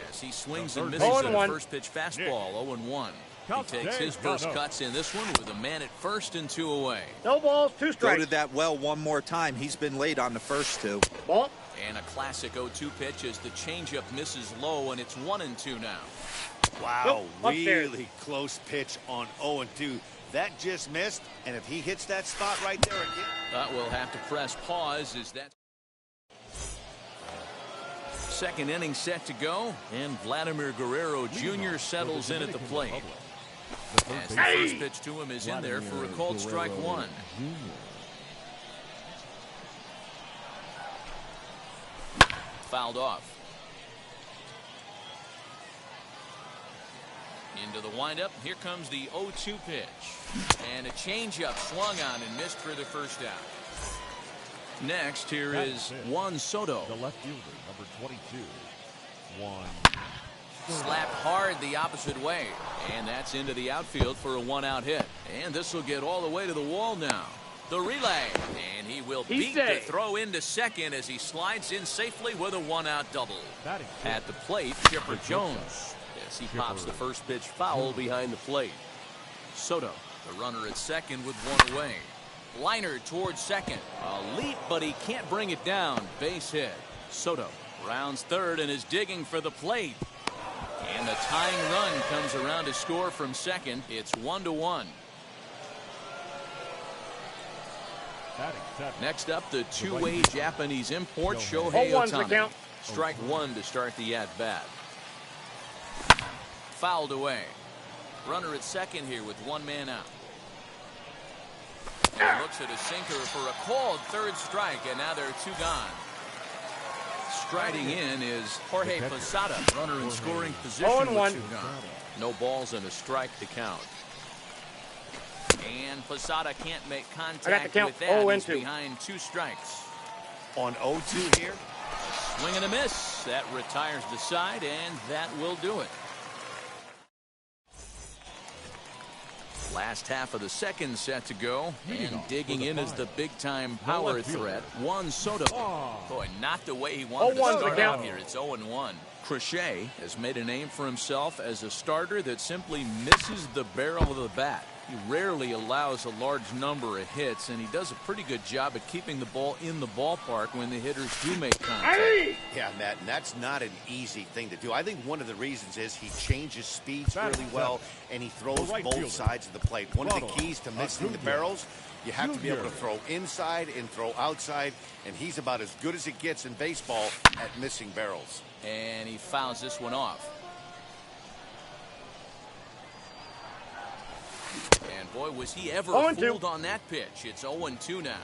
as he swings and misses at a first pitch fastball. 0-1. He takes his first cuts in this one with a man at first and 2 away. No balls, 2 strikes. Go to that well one more time. He's been late on the first 2. Ball. And a classic 0-2 pitch as the changeup misses low, and it's 1-2 now. Wow, really close pitch on 0-2. That just missed, and if he hits that spot right there again. We'll have to press pause as that second inning set to go, and Vladimir Guerrero Jr. settles in at the plate. As the first pitch to him is in there for a called strike 1. Fouled off. Into the windup. Here comes the 0-2 pitch. And a changeup swung on and missed for the first out. Next, here is Juan Soto. The left fielder, number 22. Juan. Slapped hard the opposite way. And that's into the outfield for a 1-out hit. And this will get all the way to the wall now. The relay. And he will beat the throw into second as he slides in safely with a 1-out double. At the plate, Chipper Jones. As he pops the first pitch foul behind the plate. Soto, the runner at second with 1 away. Liner towards second. A leap, but he can't bring it down. Base hit. Soto rounds third and is digging for the plate. And the tying run comes around to score from second. It's 1-1. Next up, the two-way Japanese import, Shohei Ohtani. Strike 1 to start the at-bat. Fouled away. Runner at second here with 1 man out. He looks at a sinker for a called third strike, and now there are 2 gone. Striding in is Jorge Posada, runner in scoring position with 2 gone. No balls and a strike to count. And Posada can't make contact with that. He's behind 2 strikes. On 0-2 here. Swing and a miss. That retires the side, and that will do it. Last half of the second set to go, and digging in is the big-time power threat, Juan Soto. Boy, not the way he wanted to start out here. It's 0-1. Crochet has made a name for himself as a starter that simply misses the barrel of the bat. He rarely allows a large number of hits, and he does a pretty good job at keeping the ball in the ballpark when the hitters do make contact. Yeah, Matt, and that's not an easy thing to do. I think one of the reasons is he changes speeds really well, and he throws both sides of the plate. One of the keys to missing the barrels, you have to be able to throw inside and throw outside, and he's about as good as it gets in baseball at missing barrels. And he fouls this one off. And boy, was he ever fooled on that pitch. It's 0-2 now.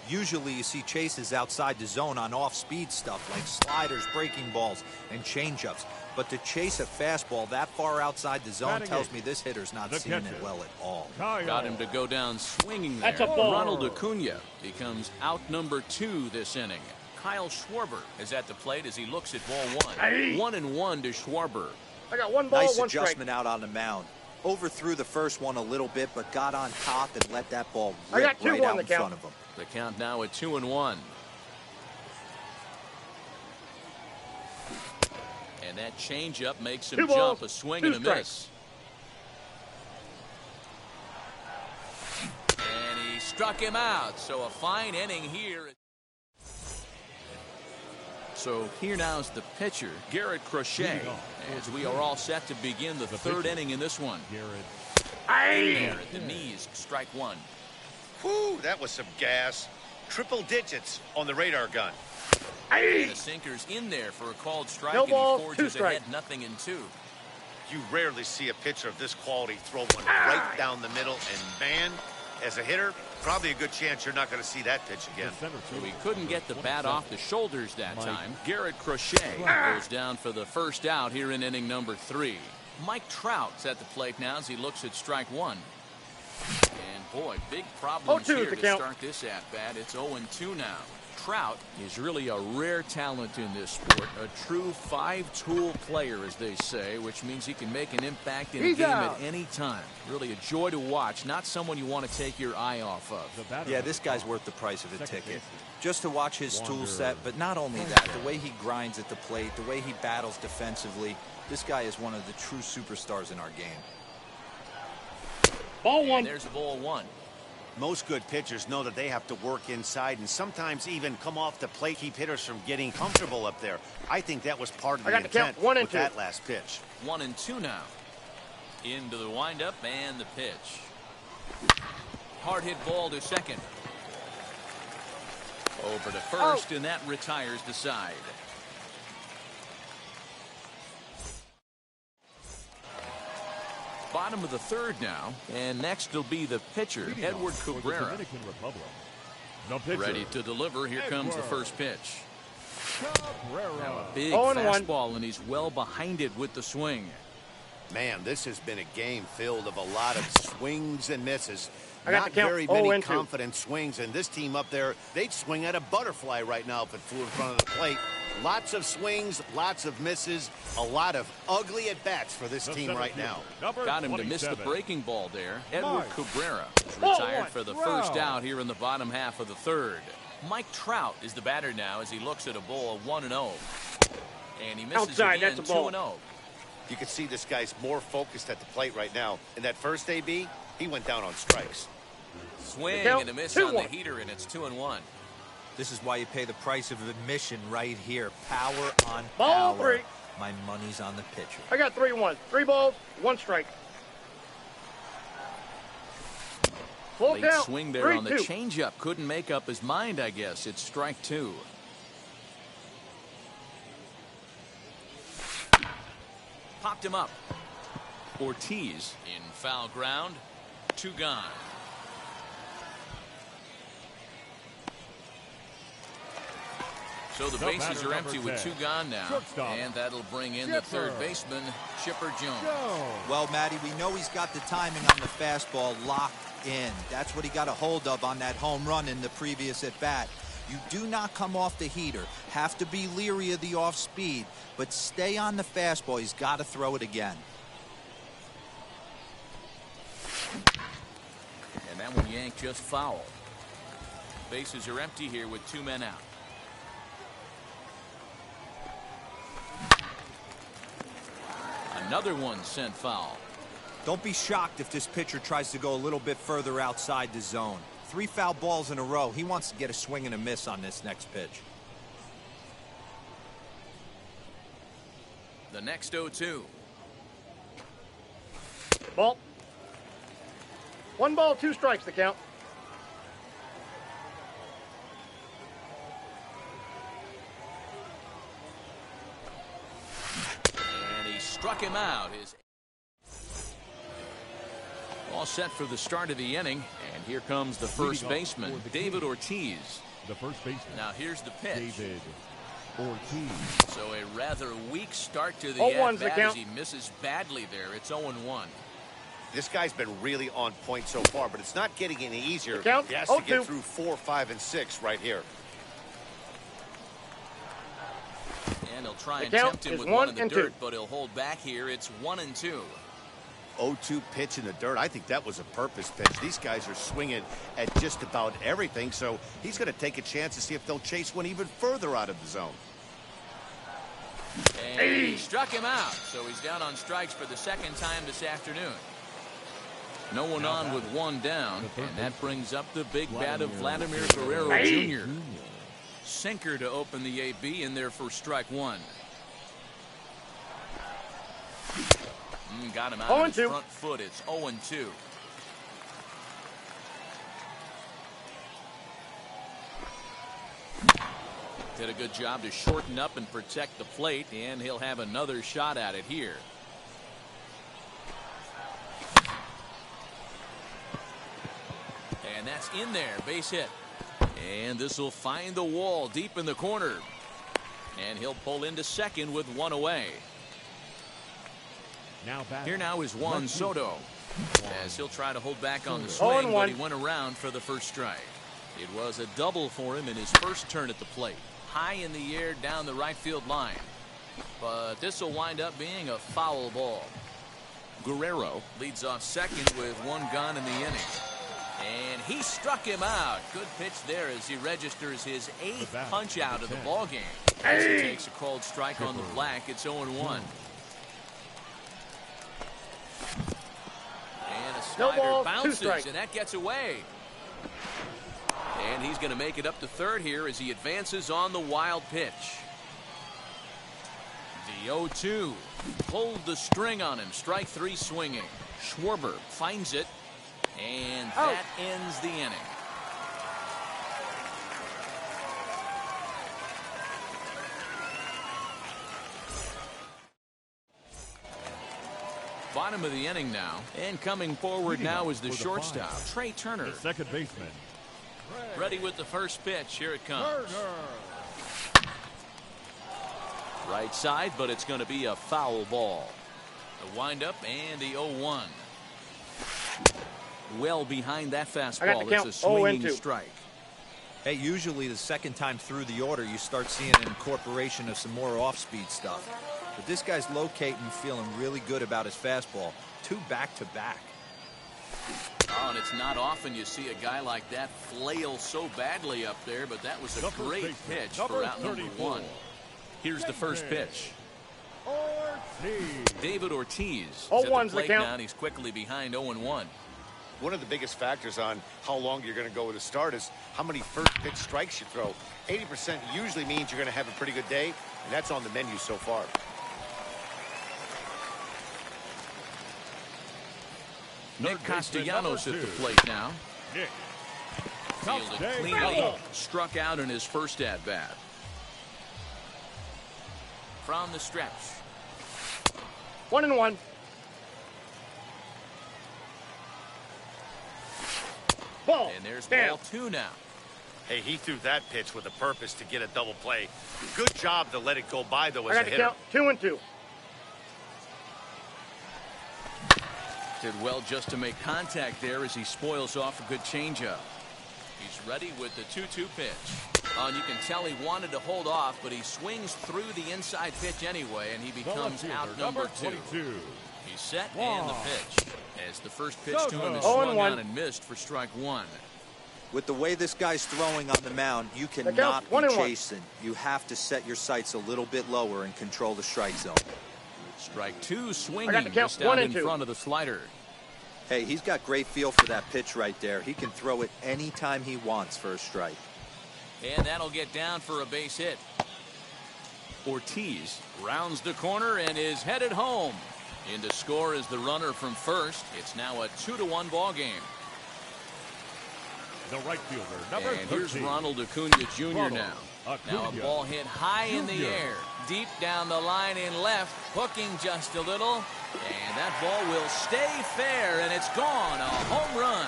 Usually you see chases outside the zone on off-speed stuff like sliders, breaking balls, and changeups. But to chase a fastball that far outside the zone tells me this hitter's not seeing it well at all. Got him to go down swinging there. Ronald Acuna becomes out number 2 this inning. Kyle Schwarber is at the plate as he looks at ball 1. 1-1 to Schwarber. I got 1 ball, nice 1 strike. Adjustment out on the mound. Overthrew the first one a little bit, but got on top and let that ball rip right out in front of him. The count now at 2-1. And that changeup makes him jump, a swing and a miss. And he struck him out, so a fine inning here. So here now is the pitcher, Garrett Crochet, as we are all set to begin the 3rd inning in this one. There at the knees, strike 1. Whew, that was some gas. Triple digits on the radar gun. And the sinker's in there for a called strike, and he forges ahead 0-2. You rarely see a pitcher of this quality throw one right down the middle, and man, as a hitter, probably a good chance you're not going to see that pitch again. So he couldn't get the bat off the shoulders that time. Garrett Crochet goes down for the first out here in inning number 3. Mike Trout's at the plate now as he looks at strike 1. And boy, big problems here to start this at bat. It's 0-2 now. Trout is really a rare talent in this sport. A true five-tool player, as they say, which means he can make an impact in a game at any time. Really a joy to watch, not someone you want to take your eye off of. Yeah, this guy's worth the price of a ticket. Just to watch his tool set, but not only that, the way he grinds at the plate, the way he battles defensively, this guy is one of the true superstars in our game. Ball one. And there's ball one. Most good pitchers know that they have to work inside and sometimes even come off the plate, keep hitters from getting comfortable up there. I think that was part of the intent with that last pitch. 1-2 now. Into the windup and the pitch. Hard hit ball to second. Over to first, and that retires the side. Bottom of the third now, and next will be the pitcher, Edward Cabrera. Ready to deliver. Here comes the first pitch. Now a big fastball, and he's well behind it with the swing. Man, this has been a game filled of a lot of swings and misses. I got Not the count. very many confident swings, and this team up there, they'd swing at a butterfly right now if it flew in front of the plate. Lots of swings, lots of misses, a lot of ugly at-bats for this team right now. Got him to miss the breaking ball there. Edward Cabrera is retired for the first out here in the bottom half of the third. Mike Trout is the batter now as he looks at a ball of 1-0. And he misses again, 2-0. You can see this guy's more focused at the plate right now. In that first AB, he went down on strikes. Swing and a miss on the heater, and it's 2-1. This is why you pay the price of admission right here. Power on Ball power. three. My money's on the pitcher. I got 3-1. 3 balls, 1 strike. Full Late count. swing there on the changeup. Couldn't make up his mind, I guess. It's strike 2. Popped him up. Ortiz in foul ground. 2 gone. So the bases are empty with 2 gone now. And that'll bring in the third baseman, Chipper Jones. Well, Matty, we know he's got the timing on the fastball locked in. That's what he got a hold of on that home run in the previous at-bat. You do not come off the heater. Have to be leery of the off-speed, but stay on the fastball. He's got to throw it again. And that one yanked just foul. Bases are empty here with 2 men out. Another one sent foul. Don't be shocked if this pitcher tries to go a little bit further outside the zone. 3 foul balls in a row. He wants to get a swing and a miss on this next pitch. The next 0-2. Ball. 1 ball, 2 strikes the count. And he struck him out. All set for the start of the inning, and here comes the first baseman, David Ortiz. The first baseman. Now here's the pitch. David Ortiz. So a rather weak start to the 0-1's the at-bat count. as he misses badly there. It's 0-1. This guy's been really on point so far, but it's not getting any easier. The count, He has to 0-2. get through 4, 5, and 6 right here. And he'll try and The count tempt him is with 1 one in the and dirt, 2. but he'll hold back here. It's 1-2. 0-2 pitch in the dirt. I think that was a purpose pitch. These guys are swinging at just about everything, so he's going to take a chance to see if they'll chase one even further out of the zone. And he struck him out, so he's down on strikes for the second time this afternoon. No one on with 1 down, and that brings up the big bat of Vladimir Guerrero Jr. Sinker to open the AB in there for strike 1. Got him out of his front foot. It's 0-2. Did a good job to shorten up and protect the plate, and he'll have another shot at it here. And that's in there, base hit. And this will find the wall deep in the corner. And he'll pull into second with 1 away. Here now is Juan Soto, as he'll try to hold back on the swing, but he went around for the first strike. It was a double for him in his first turn at the plate. High in the air down the right field line. But this will wind up being a foul ball. Guerrero leads off second with one gone in the inning. And he struck him out. Good pitch there as he registers his 8th punch out of the ball game. As he takes a called strike on the black, it's 0-1. And a slider bounces, and that gets away. And he's going to make it up to third here as he advances on the wild pitch. The 0-2 pulled the string on him. Strike 3 swinging. Schwarber finds it, and that ends the inning. Bottom of the inning now, and coming forward now is the shortstop, Trey Turner. The second baseman. Ready with the first pitch. Here it comes. Right side, but it's going to be a foul ball. The windup and the 0-1. Well behind that fastball. It's a swinging strike. Hey, usually the second time through the order, you start seeing an incorporation of some more off-speed stuff. But this guy's locating, feeling really good about his fastball. 2 back-to-back. Oh, and it's not often you see a guy like that flail so badly up there, but that was a great pitch for out number 1. Here's the first pitch. David Ortiz is at the plate now, and he's quickly behind 0-1. One of the biggest factors on how long you're going to go with a start is how many first pitch strikes you throw. 80% usually means you're going to have a pretty good day, and that's on the menu so far. Nick Castellanos at the plate now. Fielded cleanly, struck out in his first at-bat. From the stretch. 1-1. Ball. And there's ball 2 now. Hey, he threw that pitch with a purpose to get a double play. Good job to let it go by, though, as a hitter. 2-2. Did well just to make contact there as he spoils off a good changeup. He's ready with the 2-2 pitch. And you can tell he wanted to hold off, but he swings through the inside pitch anyway, and he becomes out number 2. He's set and the pitch. As the first pitch to him is swung on and missed for strike 1. With the way this guy's throwing on the mound, you cannot be chasing. You have to set your sights a little bit lower and control the strike zone. Strike 2 swinging just out in front of the slider. Hey, he's got great feel for that pitch right there. He can throw it anytime he wants for a strike. And that'll get down for a base hit. Ortiz rounds the corner and is headed home. In to score is the runner from first. It's now a 2-1 ball game. The right fielder, number 13. And here's Ronald Acuna Jr. now. Now a ball hit high in the air, deep down the line in left, hooking just a little, and that ball will stay fair, and it's gone. A home run.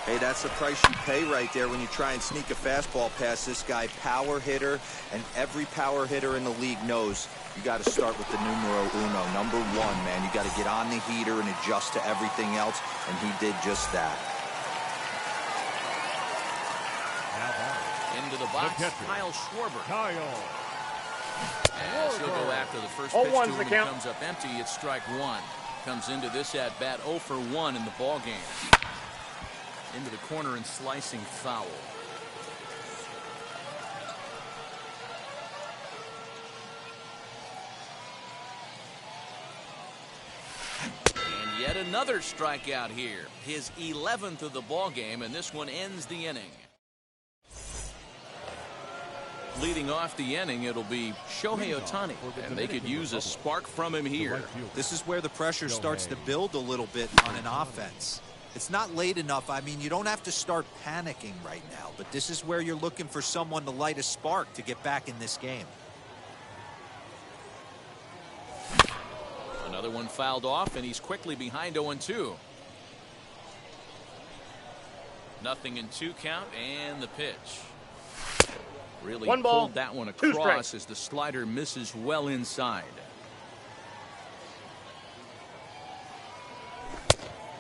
Hey, that's the price you pay right there when you try and sneak a fastball past this guy. Power hitter, and every power hitter in the league knows you got to start with the numero uno, number 1, man. You got to get on the heater and adjust to everything else, and he did just that. Into the box, Kyle Schwarber. As he'll go after the first pitch to him and comes up empty. It's strike 1. Comes into this at bat 0 for 1 in the ball game. Into the corner and slicing foul. And yet another strikeout here. His 11th of the ball game, and this one ends the inning. Leading off the inning, it'll be Shohei Ohtani, and they could use a spark from him here. This is where the pressure starts to build a little bit on an offense. It's not late enough. I mean, you don't have to start panicking right now, but this is where you're looking for someone to light a spark to get back in this game. Another one fouled off, and he's quickly behind 0-2. Nothing in 2 count, and the pitch. Really pulled that one across as the slider misses well inside.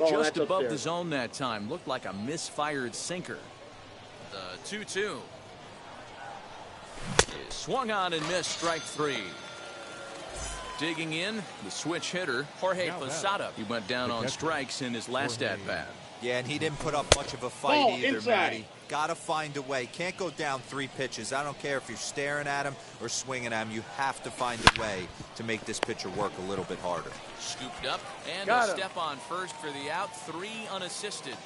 Just above the zone that time. Looked like a misfired sinker. The 2-2. Swung on and missed, strike three. Digging in, the switch hitter, Jorge Posada. He went down on strikes in his last at-bat. Yeah, and he didn't put up much of a fight either, inside. Matty. Got to find a way. Can't go down 3 pitches. I don't care if you're staring at him or swinging at him. You have to find a way to make this pitcher work a little bit harder. Scooped up, and Got a him. step on first for the out, 3 unassisted.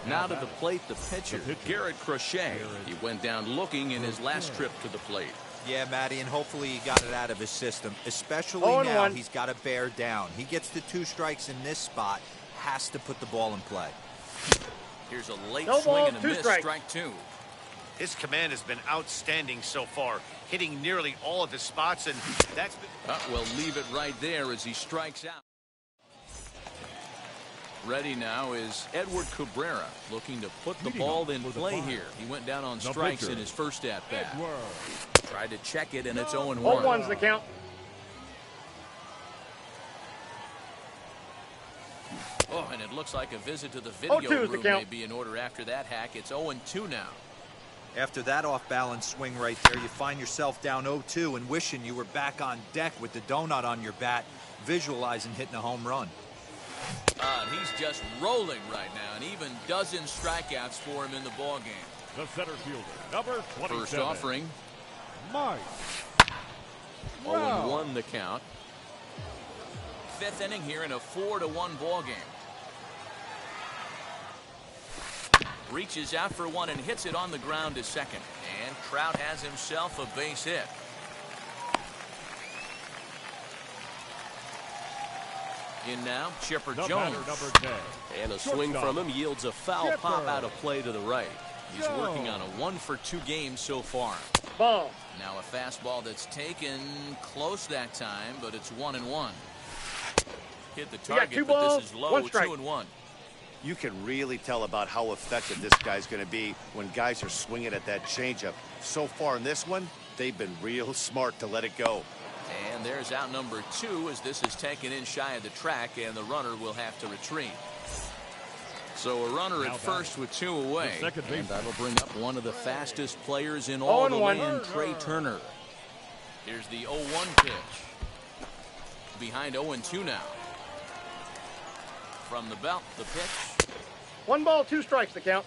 Now to the plate, the pitcher, Garrett Crochet. He went down looking in his last trip to the plate. Yeah, Matty, and hopefully he got it out of his system. Especially 0-1. now, he's got to bear down. He gets the 2 strikes in this spot, has to put the ball in play. Here's a late No swing ball, and a 2 miss, strikes. strike 2. His command has been outstanding so far, hitting nearly all of his spots, and that's been... We'll leave it right there as he strikes out. Ready now is Edward Cabrera, looking to put the ball in play here. He went down on strikes in his first at-bat. Tried to check it, and it's 0-1. 0-1's the count. Oh, and it looks like a visit to the video 0-2 is the room may count. be in order after that hack. It's 0-2 now. After that off-balance swing right there, you find yourself down 0-2 and wishing you were back on deck with the donut on your bat, visualizing hitting a home run. And he's just rolling right now, and even dozen strikeouts for him in the ball game. The center fielder, number 27. First offering, Mike. 0-1 the count. 5th inning here in a 4-1 ball game. Reaches out for one and hits it on the ground to second. And Trout has himself a base hit. In now, Chipper The Jones. batter, number 10. And a swing from him yields a foul pop out of play to the right. He's working on a 1-for-2 game so far. Ball. Now a fastball that's taken close that time, but it's 1-1. Hit the got target, 2 but balls, this is low, 1 strike. 2-1. You can really tell about how effective this guy's going to be when guys are swinging at that changeup. So far in this one, they've been real smart to let it go. And there's out number 2 as this is taken in shy of the track, and the runner will have to retreat. So a runner at first with 2 away. Second And baseman. that'll bring up one of the fastest players in all the 0-1. land, Trey Turner. Here's the 0-1 pitch. Behind 0-2 now. From the belt, the pitch. 1 ball, 2 strikes the count.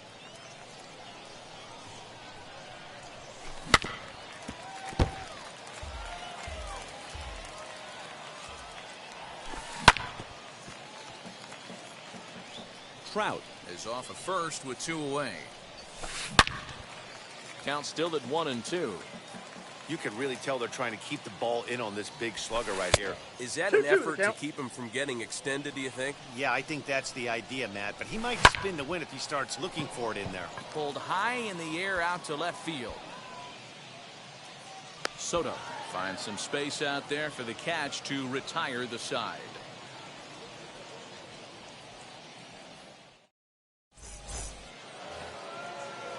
Trout is off at first with 2 away. Count still at 1-2. You can really tell they're trying to keep the ball in on this big slugger right here. Is that 2-2 an effort to count. keep him from getting extended, do you think? Yeah, I think that's the idea, Matt, but he might spin to win if he starts looking for it in there. Pulled high in the air out to left field. Soto finds some space out there for the catch to retire the side.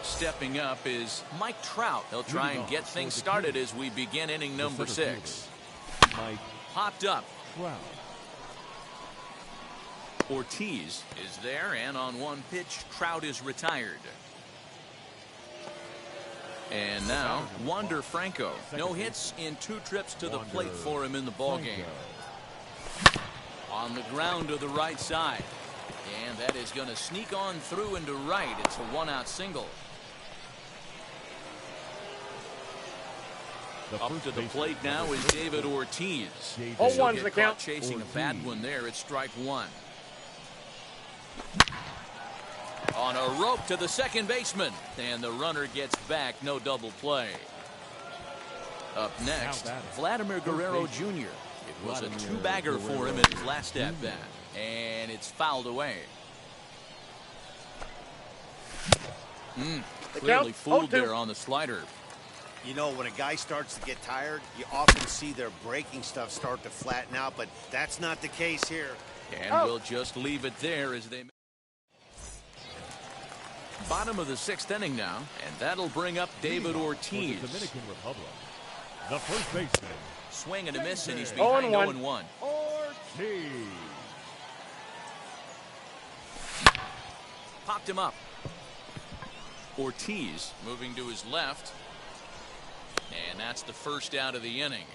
Stepping up is Mike Trout. He'll try and get things started as we begin inning number 6. Mike Popped up. Trout. Ortiz is there, and on 1 pitch, Trout is retired. And now, Wander Franco. No hits in 2 trips to the plate for him in the ball game. On the ground to the right side. And that is going to sneak on through into right. It's a 1-out single. Up to the plate now is David Ortiz. 0-1's the Caught count. chasing a bad one there. It's strike 1. On a rope to the second baseman, and the runner gets back. No double play. Up next, Vladimir Guerrero Jr. It was a 2-bagger for him in his last at bat, and it's fouled away. Clearly count, fooled 0-2. there on the slider. You know, when a guy starts to get tired, you often see their breaking stuff start to flatten out, but that's not the case here. And we'll just leave it there as they... Bottom of the 6th inning now, and that'll bring up David Ortiz. For the Dominican Republic. The first baseman. Swing and a miss, and he's behind 0-1. Ortiz. Popped him up. Ortiz moving to his left. And that's the first out of the inning.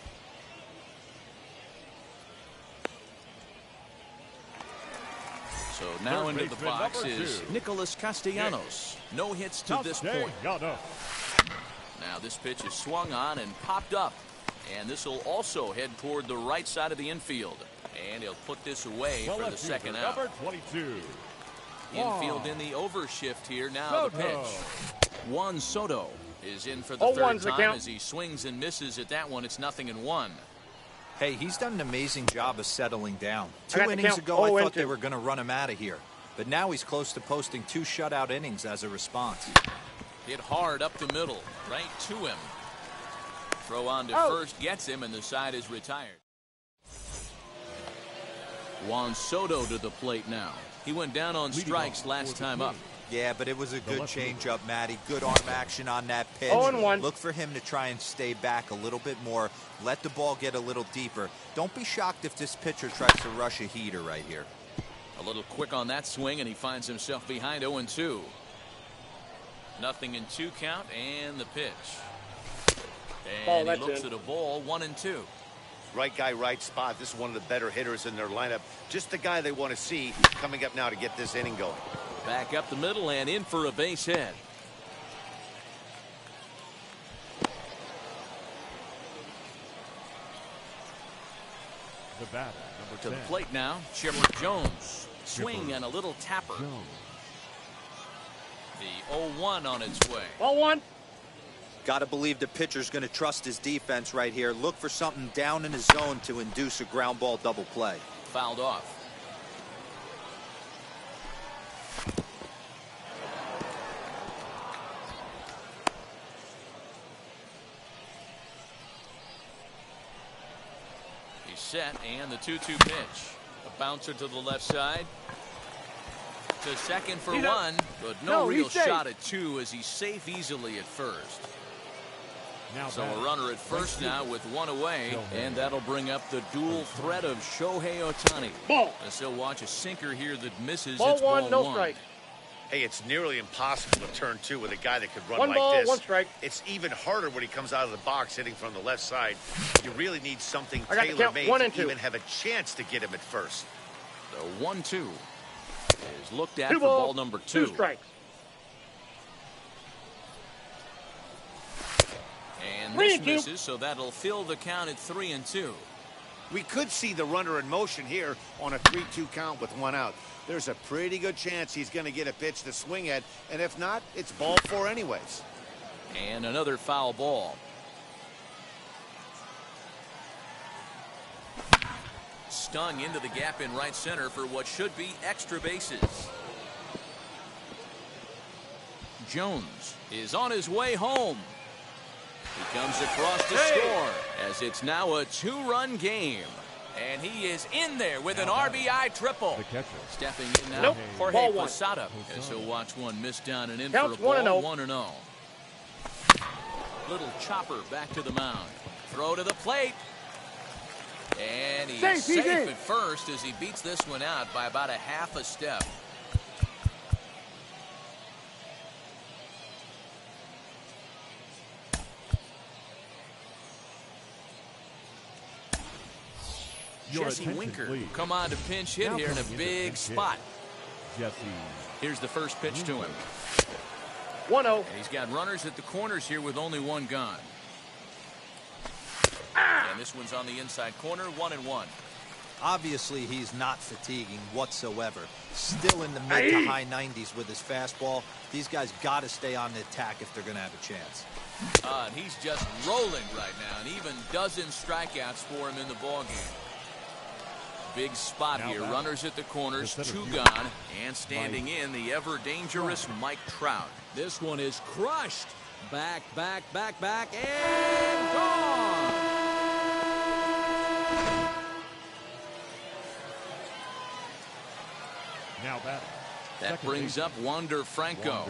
So now into the box is Nicholas Castellanos. No hits to this point. Now this pitch is swung on and popped up. And this will also head toward the right side of the infield. And he'll put this away for the second out. Number 22. Infield in the overshift here. Now the pitch. Juan Soto is in for the third time as he swings and misses at that one. It's 0-1. Hey, he's done an amazing job of settling down. 2 innings ago, I thought they were going to run him out of here. But now he's close to posting 2 shutout innings as a response. Hit hard up the middle, right to him. Throw on to first gets him, and the side is retired. Juan Soto to the plate now. He went down on strikes last time up. Yeah, but it was a good changeup, Matty. Good arm action on that pitch. 0-1. Look for him to try and stay back a little bit more. Let the ball get a little deeper. Don't be shocked if this pitcher tries to rush a heater right here. A little quick on that swing, and he finds himself behind 0-2. 0-2 count, and the pitch. And he looks at a ball, 1-2. Right guy, right spot. This is one of the better hitters in their lineup. Just the guy they want to see coming up now to get this inning going. Back up the middle and in for a base hit. The batter, number 10. To the plate now, Chipper Jones. Swing and a little tapper. The 0-1 on its way. 0-1. Got to believe the pitcher's going to trust his defense right here. Look for something down in his zone to induce a ground ball double play. Fouled off. He's set, and the 2-2 pitch. A bouncer to the left side. To second for one, but no real shot at 2 as he's safe easily at first. So a runner at first now with 1 away, and that'll bring up the dual threat of Shohei Ohtani. As he'll watch a sinker here that misses. It's ball 1, no strike. Hey, it's nearly impossible to turn 2 with a guy that could run 1 like ball, this. 1 strike. It's even harder when he comes out of the box hitting from the left side. You really need something I got the count, tailor-made 1 to and 2. even have a chance to get him at first. The 1-2 is looked at 2 for balls, ball number 2 2. strikes. And this misses, so that'll fill the count at 3-2. We could see the runner in motion here on a 3-2 count with 1 out. There's a pretty good chance he's going to get a pitch to swing at, and if not, it's ball 4 anyways. And another foul ball. Stung into the gap in right center for what should be extra bases. Jones is on his way home. He comes across to score as it's now a 2-run game. And he is in there with an RBI triple. Stepping in now, Jorge Posada. As he'll watch one miss down and in for a ball, 1-0. Little chopper back to the mound. Throw to the plate. And he's safe at first as he beats this one out by about a half a step. Jesse Winker come on to pinch hit here in a big spot. Here's the first pitch to him. 1-0. And he's got runners at the corners here with only 1 gone. And this one's on the inside corner, 1-1. Obviously, he's not fatiguing whatsoever. Still in the mid to high 90s with his fastball. These guys got to stay on the attack if they're going to have a chance. And he's just rolling right now, and even dozen strikeouts for him in the ballgame. Big spot here. Runners at the corners, 2 gone, and standing in the ever-dangerous Mike Trout. This one is crushed. Back, and gone. Now batter. That brings up Wander Franco.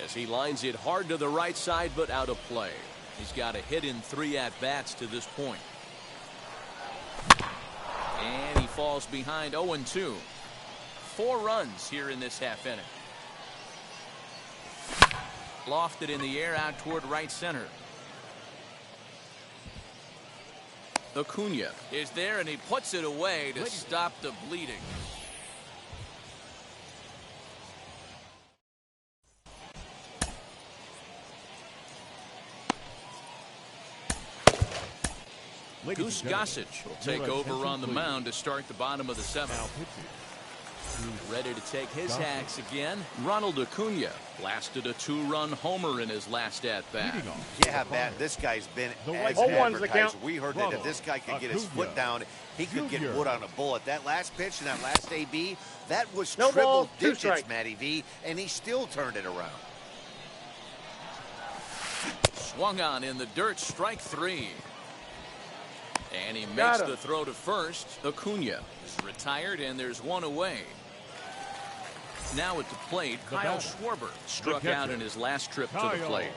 As he lines it hard to the right side, but out of play. He's got a hit in 3 at-bats to this point. And he falls behind 0-2. 4 runs here in this half inning. Lofted in the air out toward right center. Acuna is there, and he puts it away to stop the bleeding. Goose Gossage will take over on the mound to start the bottom of the seventh. Ready to take his hacks again. Ronald Acuna blasted a 2-run homer in his last at-bat. Yeah, man, this guy's been as 0-1's the count. advertised. We heard that if this guy could get his foot down, he could get wood on a bullet. That last pitch and that last AB, that was No triple ball, 2 digits, strikes. Matty V, and he still turned it around. Swung on in the dirt, strike 3. And he Got makes him. the throw to first. Acuna is retired, and there's one away. Now at the plate, Kyle Schwarber struck out in his last trip to the plate.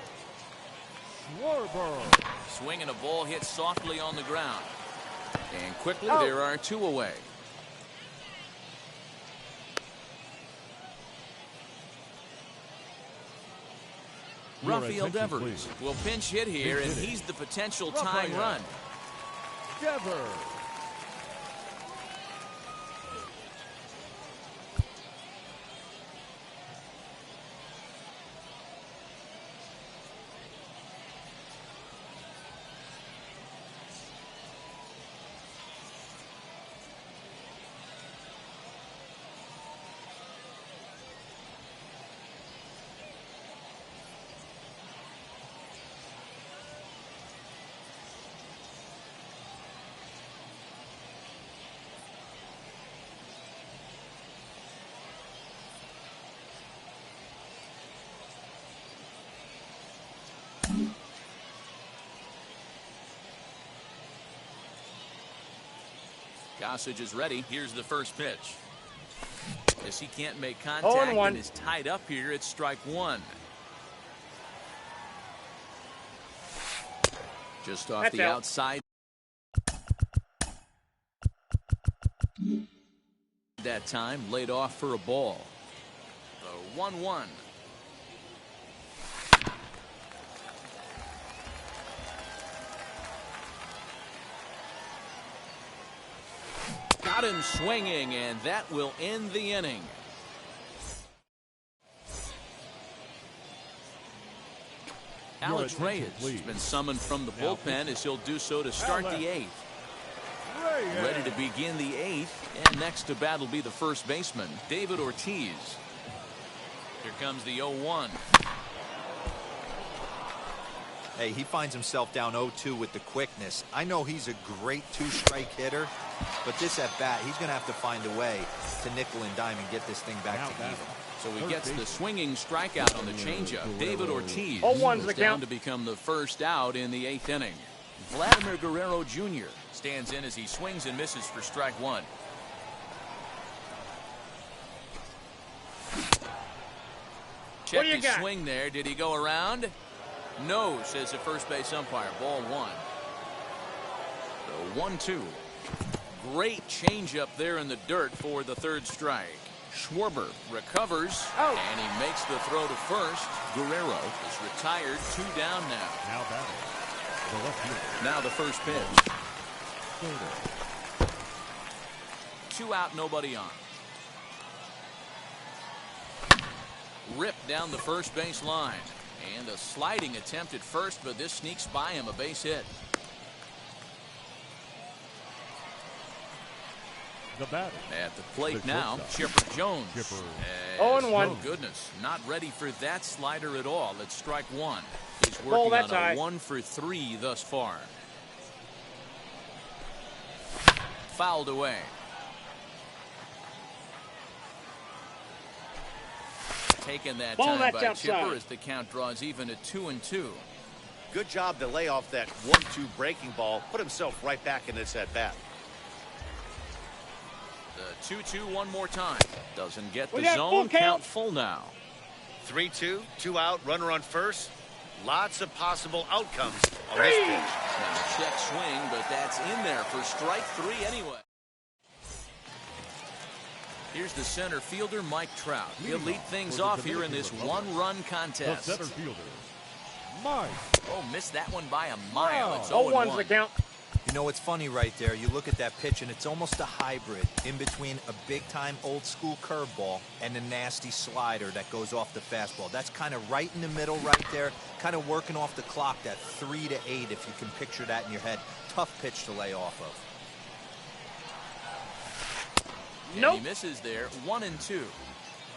Schwarber. Swinging a ball hit softly on the ground. And quickly, Oh. there are 2 away. Rafael attention, Devers please. will pinch hit here, and he's the potential tying run. Devers. Gossage is ready. Here's the first pitch. As he can't make 0-1. contact and is tied up here, it's strike 1. Just off That's the out. outside. That time laid off for a ball. The 1-1. Got him swinging, and that will end the inning. Alex Reyes has been summoned from the bullpen as he'll do so to start the 8th. Ready to begin the 8th, and next to bat will be the first baseman, David Ortiz. Here comes the 0-1. Hey, he finds himself down 0-2 with the quickness. I know he's a great 2-strike hitter, but this at bat, he's going to have to find a way to nickel and dime and get this thing back to even. So he gets the swinging strikeout on the changeup. David Ortiz 0-1's the goes down count. to become the first out in the 8th inning. Vladimir Guerrero Jr. stands in as he swings and misses for strike 1. Check his swing there. Did he go around? No, says the first base umpire. Ball 1. The 1-2. Great changeup there in the dirt for the 3rd strike. Schwarber recovers, and he makes the throw to first. Guerrero is retired. 2 down now. Now batting. The left fielder. Now the first pitch. 2 out, nobody on. Ripped down the first base line. And a sliding attempt at first, but this sneaks by him, a base hit. The batter. At the plate The now, shortstop. Chipper Jones. Chipper. 0-1. Goodness, not ready for that slider at all. It's strike 1. He's Ball, working that's on a high. 1 for 3 thus far. Fouled away. Taken that Ball, time that's by outside. Chipper as the count draws even at 2-2. Good job to lay off that 1-2 breaking ball, put himself right back in this at bat. The 2-2 one more time. Doesn't get We the got zone. full count. Count full now. 3-2, 2 out, runner on first. Lots of possible outcomes on this pitch. Now check swing, but that's in there for strike 3 anyway. Here's the center fielder, Mike Trout. He'll lead things off here in this one-run The contest. center fielder, Mike. Oh, missed that one by a mile. It's 0-1's 0-1. the count. You know, it's funny right there. You look at that pitch, and it's almost a hybrid in between a big-time old-school curveball and a nasty slider that goes off the fastball. That's kind of right in the middle right there, kind of working off the clock, that 3 to 8, if you can picture that in your head. Tough pitch to lay off of. And he misses there, 1-2.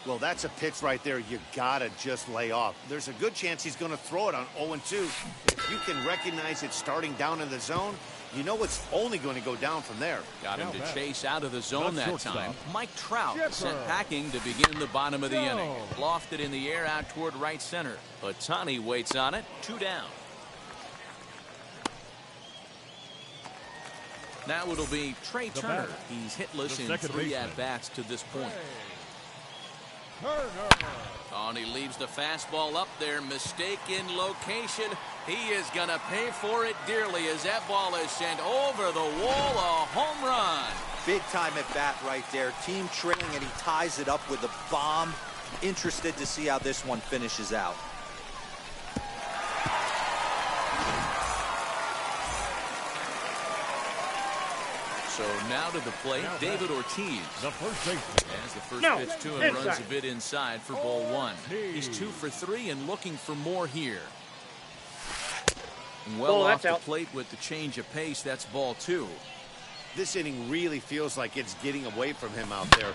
Well, that's a pitch right there you gotta just lay off. There's a good chance he's going to throw it on 0-2. If you can recognize it starting down in the zone, you know it's only going to go down from there. Got him Now to back. chase out of the zone Not that shortstop. time. Mike Trout Chipper. sent packing to begin the bottom of the Go. inning. Lofted in the air out toward right center. Ohtani waits on it, 2 down. Now it'll be Trey The Turner. batter. He's hitless The in second 3 baseman. at-bats to this point. Turner. Oh, and he leaves the fastball up there. Mistaken location. He is going to pay for it dearly as that ball is sent over the wall. A home run. Big time at bat right there. Team trailing, and he ties it up with a bomb. Interested to see how this one finishes out. So now to the plate, Now David back. Ortiz. The first baseman. As the first No, pitch to him inside. runs a bit inside for ball 1. He's 2 for 3 and looking for more here. Well Oh, off that's the out. plate with the change of pace. That's ball 2. This inning really feels like it's getting away from him out there.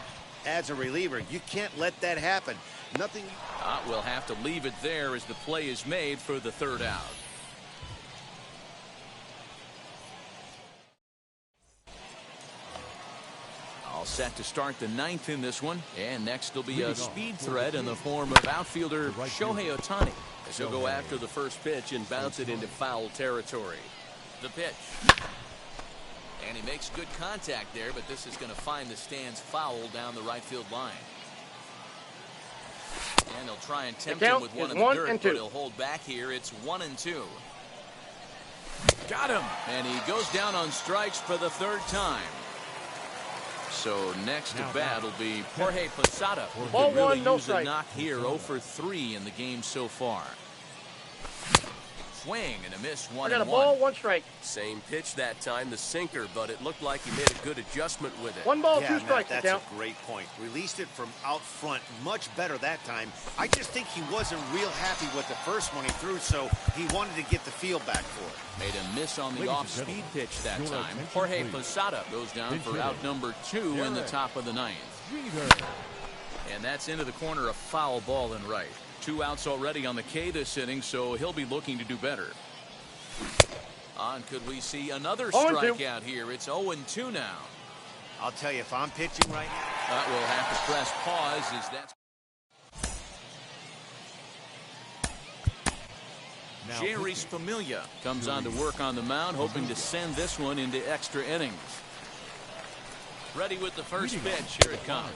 As a reliever, you can't let that happen. Nothing. We'll have to leave it there as the play is made for the 3rd out. All set to start the 9th in this one. And next will be a speed threat in the form of outfielder Shohei Ohtani. As he'll go after the first pitch and bounce it into foul territory. The pitch. And he makes good contact there, but this is going to find the stands foul down the right field line. And they'll try and tempt him with one in the 1 dirt, and but 2. he'll hold back here. It's 1-2. Got him! And he goes down on strikes for the 3rd time. So next to bat will be Jorge Posada, who Ball can really 1, no use a strike. knock here. 0 for 3 in the game so far. Swing and a miss, I 1 got a and ball, 1. 1 strike. Same pitch that time, the sinker, but it looked like he made a good adjustment with it. 1 ball, Yeah, 2 Matt, strikes the that's count. a great point. Released it from out front much better that time. I just think he wasn't real happy with the first one he threw, so he wanted to get the feel back for it. Made a miss on the Ladies and off-speed gentlemen, pitch that your time. attention, Jorge please. Posada goes down Big for hitter. out number 2 in the Derek. top of the 9th. Jeter. And that's into the corner, a foul ball in right. 2 outs already on the K this inning, so he'll be looking to do better. Could we see another 0-2. strikeout here? It's 0-2 now. I'll tell you, if I'm pitching right now, We'll have to press pause as that's Now Jerry's Familia comes on to work on the mound, hoping to send this one into extra innings. Ready with the first pitch. Here it comes.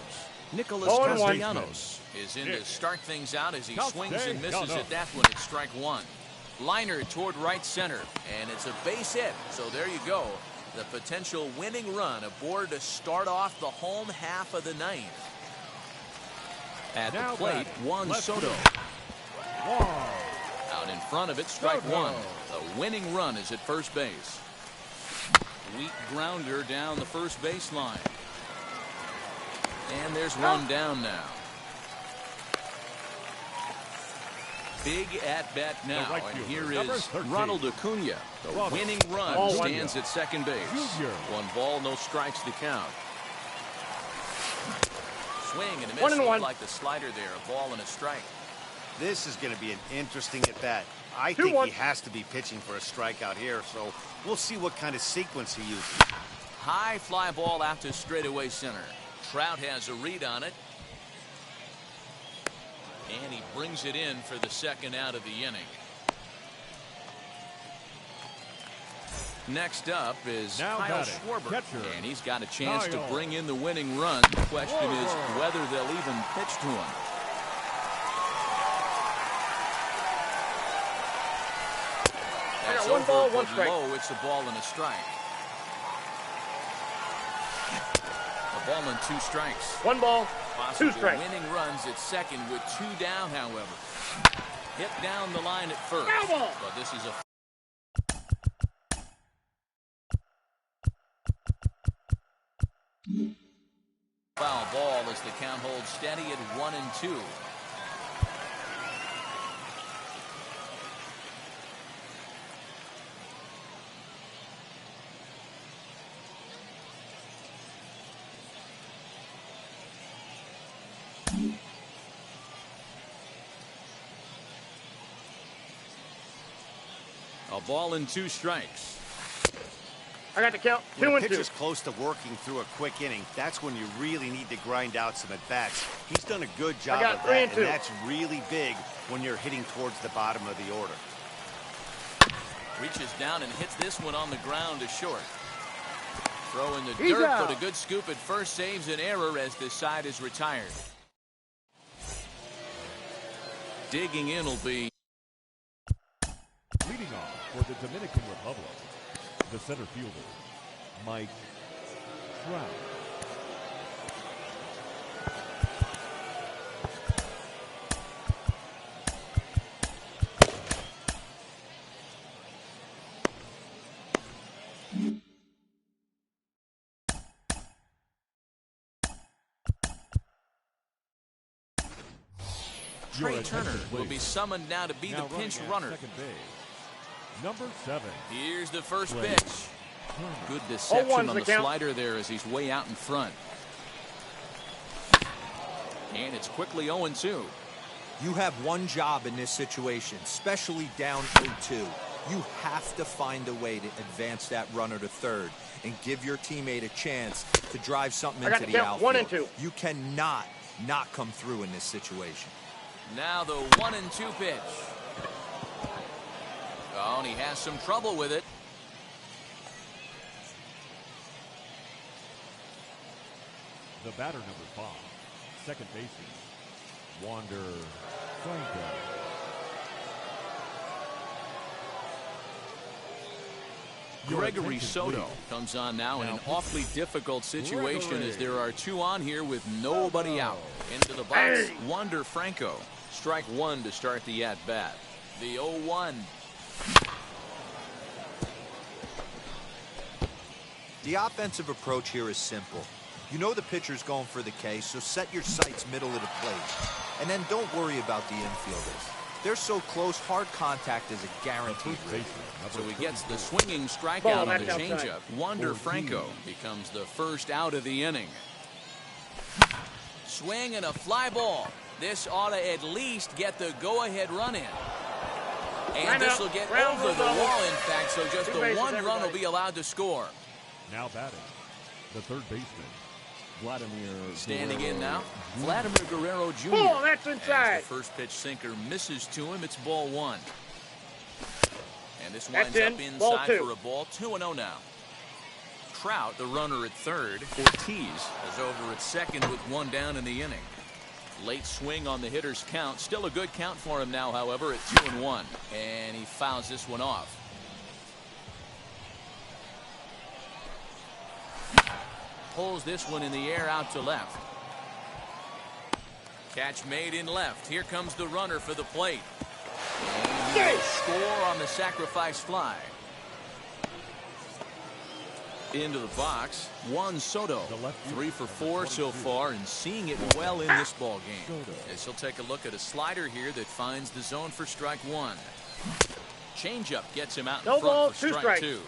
Nicholas 0-1. Castellanos is in to start things out as he swings and misses at that one. It's strike 1. Liner toward right center, and it's a base hit. So there you go. The potential winning run aboard to start off the home half of the 9th. At Now the plate, batting, Juan left Soto. field. Juan. Out in front of it, strike Soto. 1. The winning run is at first base. Weak grounder down the first baseline. And there's one down now. Big at-bat now, right and fielder, here number is 13. Ronald Acuna. The Ronald. winning run Ball stands at second base. Junior. 1 ball, no strikes to count. Swing and a miss. 1-1. Looked like the slider there, a ball and a strike. this is going to be an interesting at-bat. I 2-1. think he has to be pitching for a strikeout here, so we'll see what kind of sequence he uses. High fly ball out to straightaway center. Trout has a read on it. And he brings it in for the 2nd out of the inning. Next up is Now Kyle batting, Schwarber. catcher, And he's got a chance to Kyle. bring in the winning run. The question is Schwarber. whether they'll even pitch to him. That's got 1 over, ball, 1 but strike. low. It's a ball and a strike. A Ball and 2 strikes. 1 ball, 2 Possible strikes. winning runs at second with 2 down, however. Hit down the line at first. Foul ball. But this is a foul ball as the count holds steady at 1-2. A ball and 2 strikes. I got the count. 2 When a and 2. pitcher's close to working through a quick inning, that's when you really need to grind out some at-bats. He's done a good job got of 3 that, and 2. and that's really big when you're hitting towards the bottom of the order. Reaches down and hits this one on the ground to short. Throw in the He's dirt, out. but a good scoop at first saves an error as the side is retired. Digging in will be Leading off for the Dominican Republic, the center fielder, Mike Trout. Trey Turner will be summoned now to be Now the pinch running at runner. second base, number 7. Here's the first Trey pitch. Turner. Good 0-1's deception on the the count. slider there as he's way out in front. And it's quickly 0-2. You have one job in this situation, especially down 0-2. You have to find a way to advance that runner to third and give your teammate a chance to drive something I got into the the count. 1 outfield. and 2. You cannot not come through in this situation. Now the 1-2 pitch. Oh, and he has some trouble with it. The batter, number 5, second baseman, Wander Franco. Gregory Soto comes on now in an awfully difficult situation as there are 2 on here with nobody out. Into the box, Wander Franco. Strike 1 to start the at-bat. The 0-1. The offensive approach here is simple. You know the pitcher's going for the K, so set your sights middle of the plate. And then don't worry about the infielders. They're so close, hard contact is a guaranteed rate. So he gets the swinging strikeout Ball, on the that's outside. changeup. Wander Franco becomes the first out of the inning. Swing and a fly ball. This ought to at least get the go-ahead run in. And this will get Ground over rule the double. wall, in fact, so just 2 the bases, 1 run will everybody. be allowed to score. Now batting, the third baseman, Vladimir Standing Guerrero in now, Jr. Vladimir Guerrero Jr. Ball, that's As inside. the first pitch sinker misses to him, it's ball 1. And this That's winds up in. Ball inside 2. for a ball. 2-0 now. Trout, the runner at third. Ortiz is over at second with 1 down in the inning. Late swing on the hitter's count. Still a good count for him now, however, at 2-1. And he fouls this one off. Pulls this one in the air out to left. Catch made in left. Here comes the runner for the plate. And he will score on the sacrifice fly. Into the box, Juan Soto. 3 for 4 so far and seeing it well in this ball game. As he'll take a look at a slider here that finds the zone for strike 1. Changeup gets him out in No front ball, for 2 strike strikes. 2.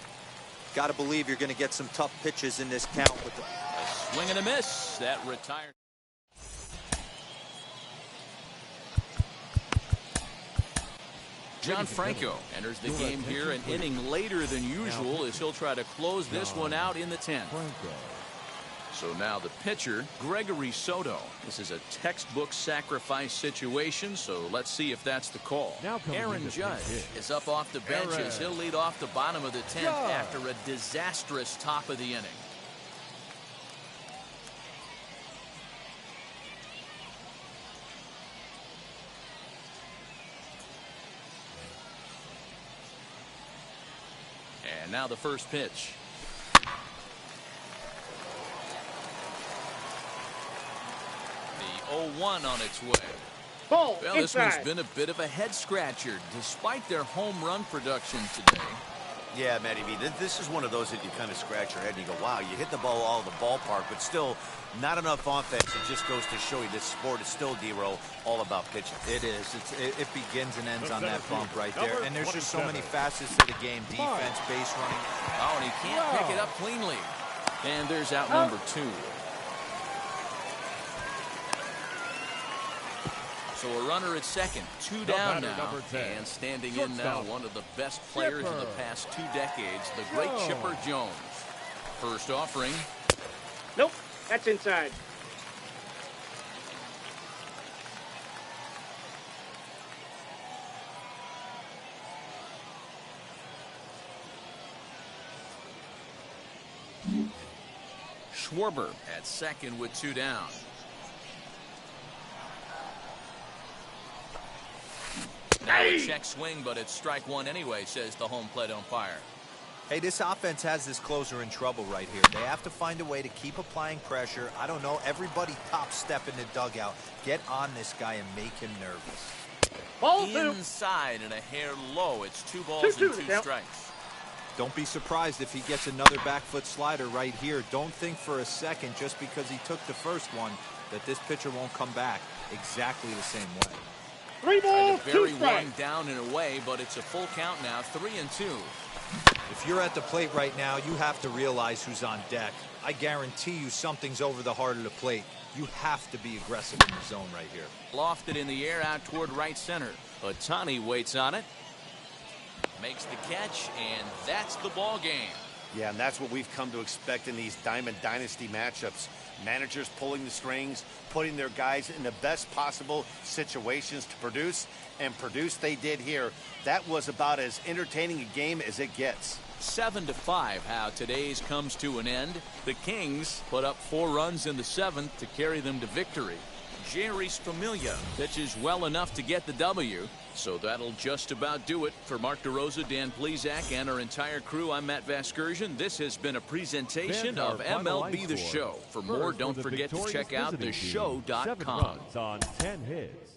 Got to believe you're going to get some tough pitches in this count with the A swing and a miss. That retired. John Franco enters the game here an inning later than usual as he'll try to close this one out in the 10th. Franco. So now the pitcher, Gregory Soto. This is a textbook sacrifice situation, so let's see if that's the call. Now comes Aaron the Judge pitch. is up off the bench Aaron. as he'll lead off the bottom of the 10th Judge. after a disastrous top of the inning. And now the first pitch. 0-1 on its way. Ball Well, this one's inside. been a bit of a head-scratcher, despite their home run production today. Yeah, Matty B, this is one of those that you kind of scratch your head and you go, wow, you hit the ball all the ballpark, but still not enough offense. It just goes to show you this sport is still, D-Roll, all about pitching. It is. It begins and ends on that bump right there. Number And there's just so 27. many facets to the game. Defense, base running. Oh, and he can't pick it up cleanly. And there's out number 2. So a runner at second, 2 down batter, now, number 10. and standing in now, Shortstop. one of the best players of the past 2 decades, the great Jones. Chipper Jones. First offering. Nope, that's inside. Schwarber at second with 2 down. Now a check swing, but it's strike 1 anyway, says the home plate umpire. Hey, this offense has this closer in trouble right here. They have to find a way to keep applying pressure. I don't know, everybody top step in the dugout. Get on this guy and make him nervous. Ball 2. Inside and a hair low. It's 2 balls 2-2 and 2 to count. strikes. Don't be surprised if he gets another back foot slider right here. Don't think for a second, just because he took the first one, that this pitcher won't come back exactly the same way. 3 Tried balls, to 2 bury strikes. one down and away, but it's a full count now, 3-2. If you're at the plate right now, you have to realize who's on deck. I guarantee you something's over the heart of the plate. You have to be aggressive in the zone right here. Lofted in the air out toward right center. Ohtani waits on it. Makes the catch, and that's the ball game. Yeah, and that's what we've come to expect in these Diamond Dynasty matchups. Managers pulling the strings, putting their guys in the best possible situations to produce, and produce they did here. That was about as entertaining a game as it gets. 7-5 how today's comes to an end. The Kings put up 4 runs in the 7th to carry them to victory. Jerry Familia pitches well enough to get the W. So that'll just about do it. For Mark DeRosa, Dan Plesac, and our entire crew, I'm Matt Vasgersian. This has been a presentation of MLB The Show. For more, don't forget to check out theshow.com. 7 runs on 10 hits.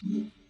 Mm-hmm.